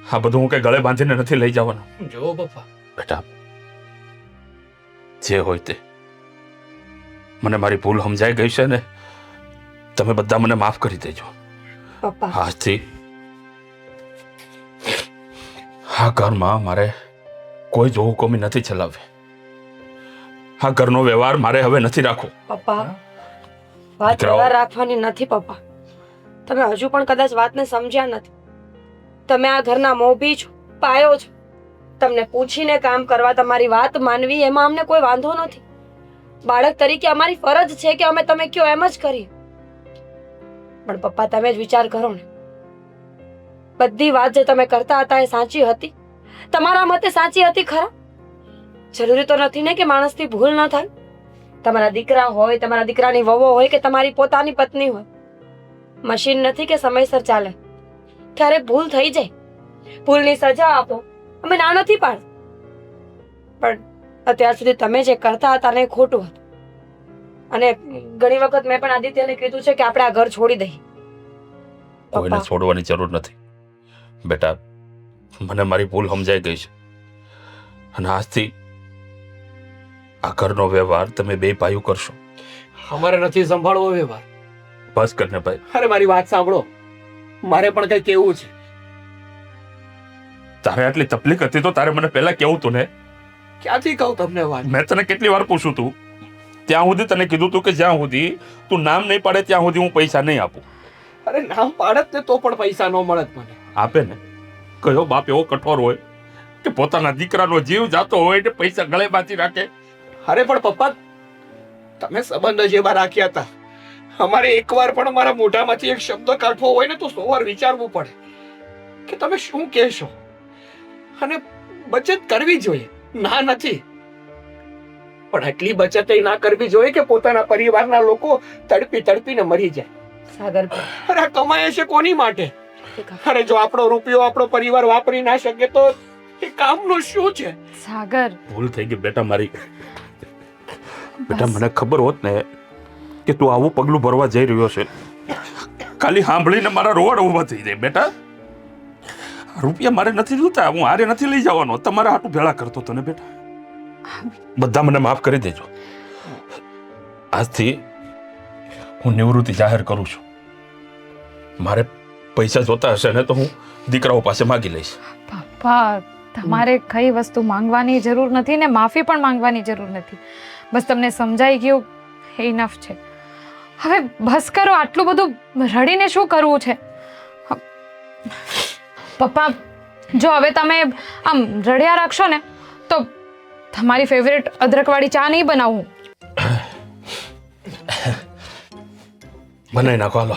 આ બધું હું કઈ ગળે બાંધીને નથી લઈ જવાનું. જો પપ્પા, બેટા, જે હોય તે, મને મારી ભૂલ સમજાઈ ગઈ છે ને, તમે બધા મને માફ કરી દેજો. પપ્પા આજથી આ ઘરમાં મારે કોઈ જો હુકમી નથી ચલાવવી. આ ઘરનો વ્યવહાર મારે હવે નથી રાખવો. પપ્પા વાત દીકરાઓ. વ્યવહાર રાખવાની નથી પપ્પા. તમે હજુ પણ કદાચ વાતને સમજ્યા નથી. તમે આ ઘરના મોભી છો, પાયો છો. તમને પૂછીને કામ કરવા, તમારી વાત માનવી, એમાં અમને કોઈ વાંધો નથી. બાળક તરીકે અમારી ફરજ છે કે અમે તમે કયો એમ જ કરીએ. પણ પપ્પા તમે જ વિચાર કરો ને, બધી વાત જે તમે કરતા હતા એ સાચી હતી? તમારા મતે સાચી હતી ખરા? જરૂરી તો નથી ને કે માણસથી ભૂલ ન થાય. તમારા દીકરા હોય, તમારા દીકરાની વહુ હોય કે તમારી પોતાની પત્ની હોય, મશીન નથી કે સમયસર ચાલે. ક્યારેક ભૂલ થઈ જાય, ભૂલની સજા આપો, અમે ના નથી પાડતા. પણ અત્યાર સુધી તમે જે કરતા હતા ને એ ખોટું હતું. અને ઘણી વખત મેં પણ આદિત્યને કીધું છે કે આપણે આ ઘર છોડી દઈએ. કોઈને છોડવાની જરૂર નથી બેટા. મને મારી ભૂલ સમજાઈ ગઈ છે અને આજથી આ ઘરનો વ્યવહાર તમે 2 ભાઈઓ કરશો. અમારે નથી સંભાળવો વ્યવહાર. બસ કરને ભાઈ. અરે મારી વાત સાંભળો, મારે પણ કઈ કેવું છે. તારે આટલી તકલીફ હતી તો તારે મને પહેલા કેવું તું ને. ક્યાંથી કહું તમને વાત? મેં તને કેટલી વાર પૂછું તું, ત્યાં સુધી તને કીધું તું કે જ્યાં સુધી તું નામ નહીં પાડે ત્યાં સુધી હું પૈસા નહીં આપું. અરે નામ પાડત ને તો પણ પૈસા ન મળત મને. આપે ને. કયો બાપ એવો કઠોર હોય કે પોતાના દીકરાનો જીવ જાતો હોય ને પૈસા ગળે બાંધી રાખે? અરે પણ પપ્પા, તમે સંબંધ જેવા રાખ્યા હતા. અમારે એકવાર પણ અમારા મોઢામાંથી એક શબ્દ કાઢવો હોય ને તો 100 વાર વિચારવું પડે કે તમે શું કહેશો. અને બચત કરવી જોઈએ, ના નથી, પણ આટલી બચત ના કરવી જોઈએ કે પોતાના પરિવારના લોકો તડપી તડપીને મરી જાય. સાગર અરે આ કમાય છે કોની માટે? અરે જો આપણો રૂપિયો આપણો પરિવાર વાપરી ના શકે તો એ કામનું શું છે? સાગર, ભૂલ થઈ ગઈ બેટા મારી. બેટા મને ખબર હોત ને કે તું આવું પગલું ભરવા જઈ રહ્યો છે, ખાલી સાંભળીને મારા રોવાડા ઊભા થઈ જાય. બેટા રૂપિયા મારે નથી જોતા, હું હારે નથી લઈ જવાનો, તમારા હાટું ભેળા કરતો હતો ને બેટા. બધા મને માફ કરી દેજો. આજથી હું નિવૃત્તિ જાહેર કરું છું. મારે પૈસા જોતા હશે ને તો હું દીકરાઓ પાસે માગી લઈશ. પપ્પા, તમારે કઈ વસ્તુ માંગવાની જરૂર નથી ને માફી પણ માંગવાની જરૂર નથી. બસ તમને સમજાઈ ગયું, એ ઇનફ છે. હવે બસ કરો, આટલું બધું રડીને શું કરવું છે? પપ્પા, જો હવે તમે આમ રડ્યા રાખશો ને તો તમારી ફેવરેટ અદરકવાળી ચા નહીં બનાવું. બનાવી નાખો હાલો.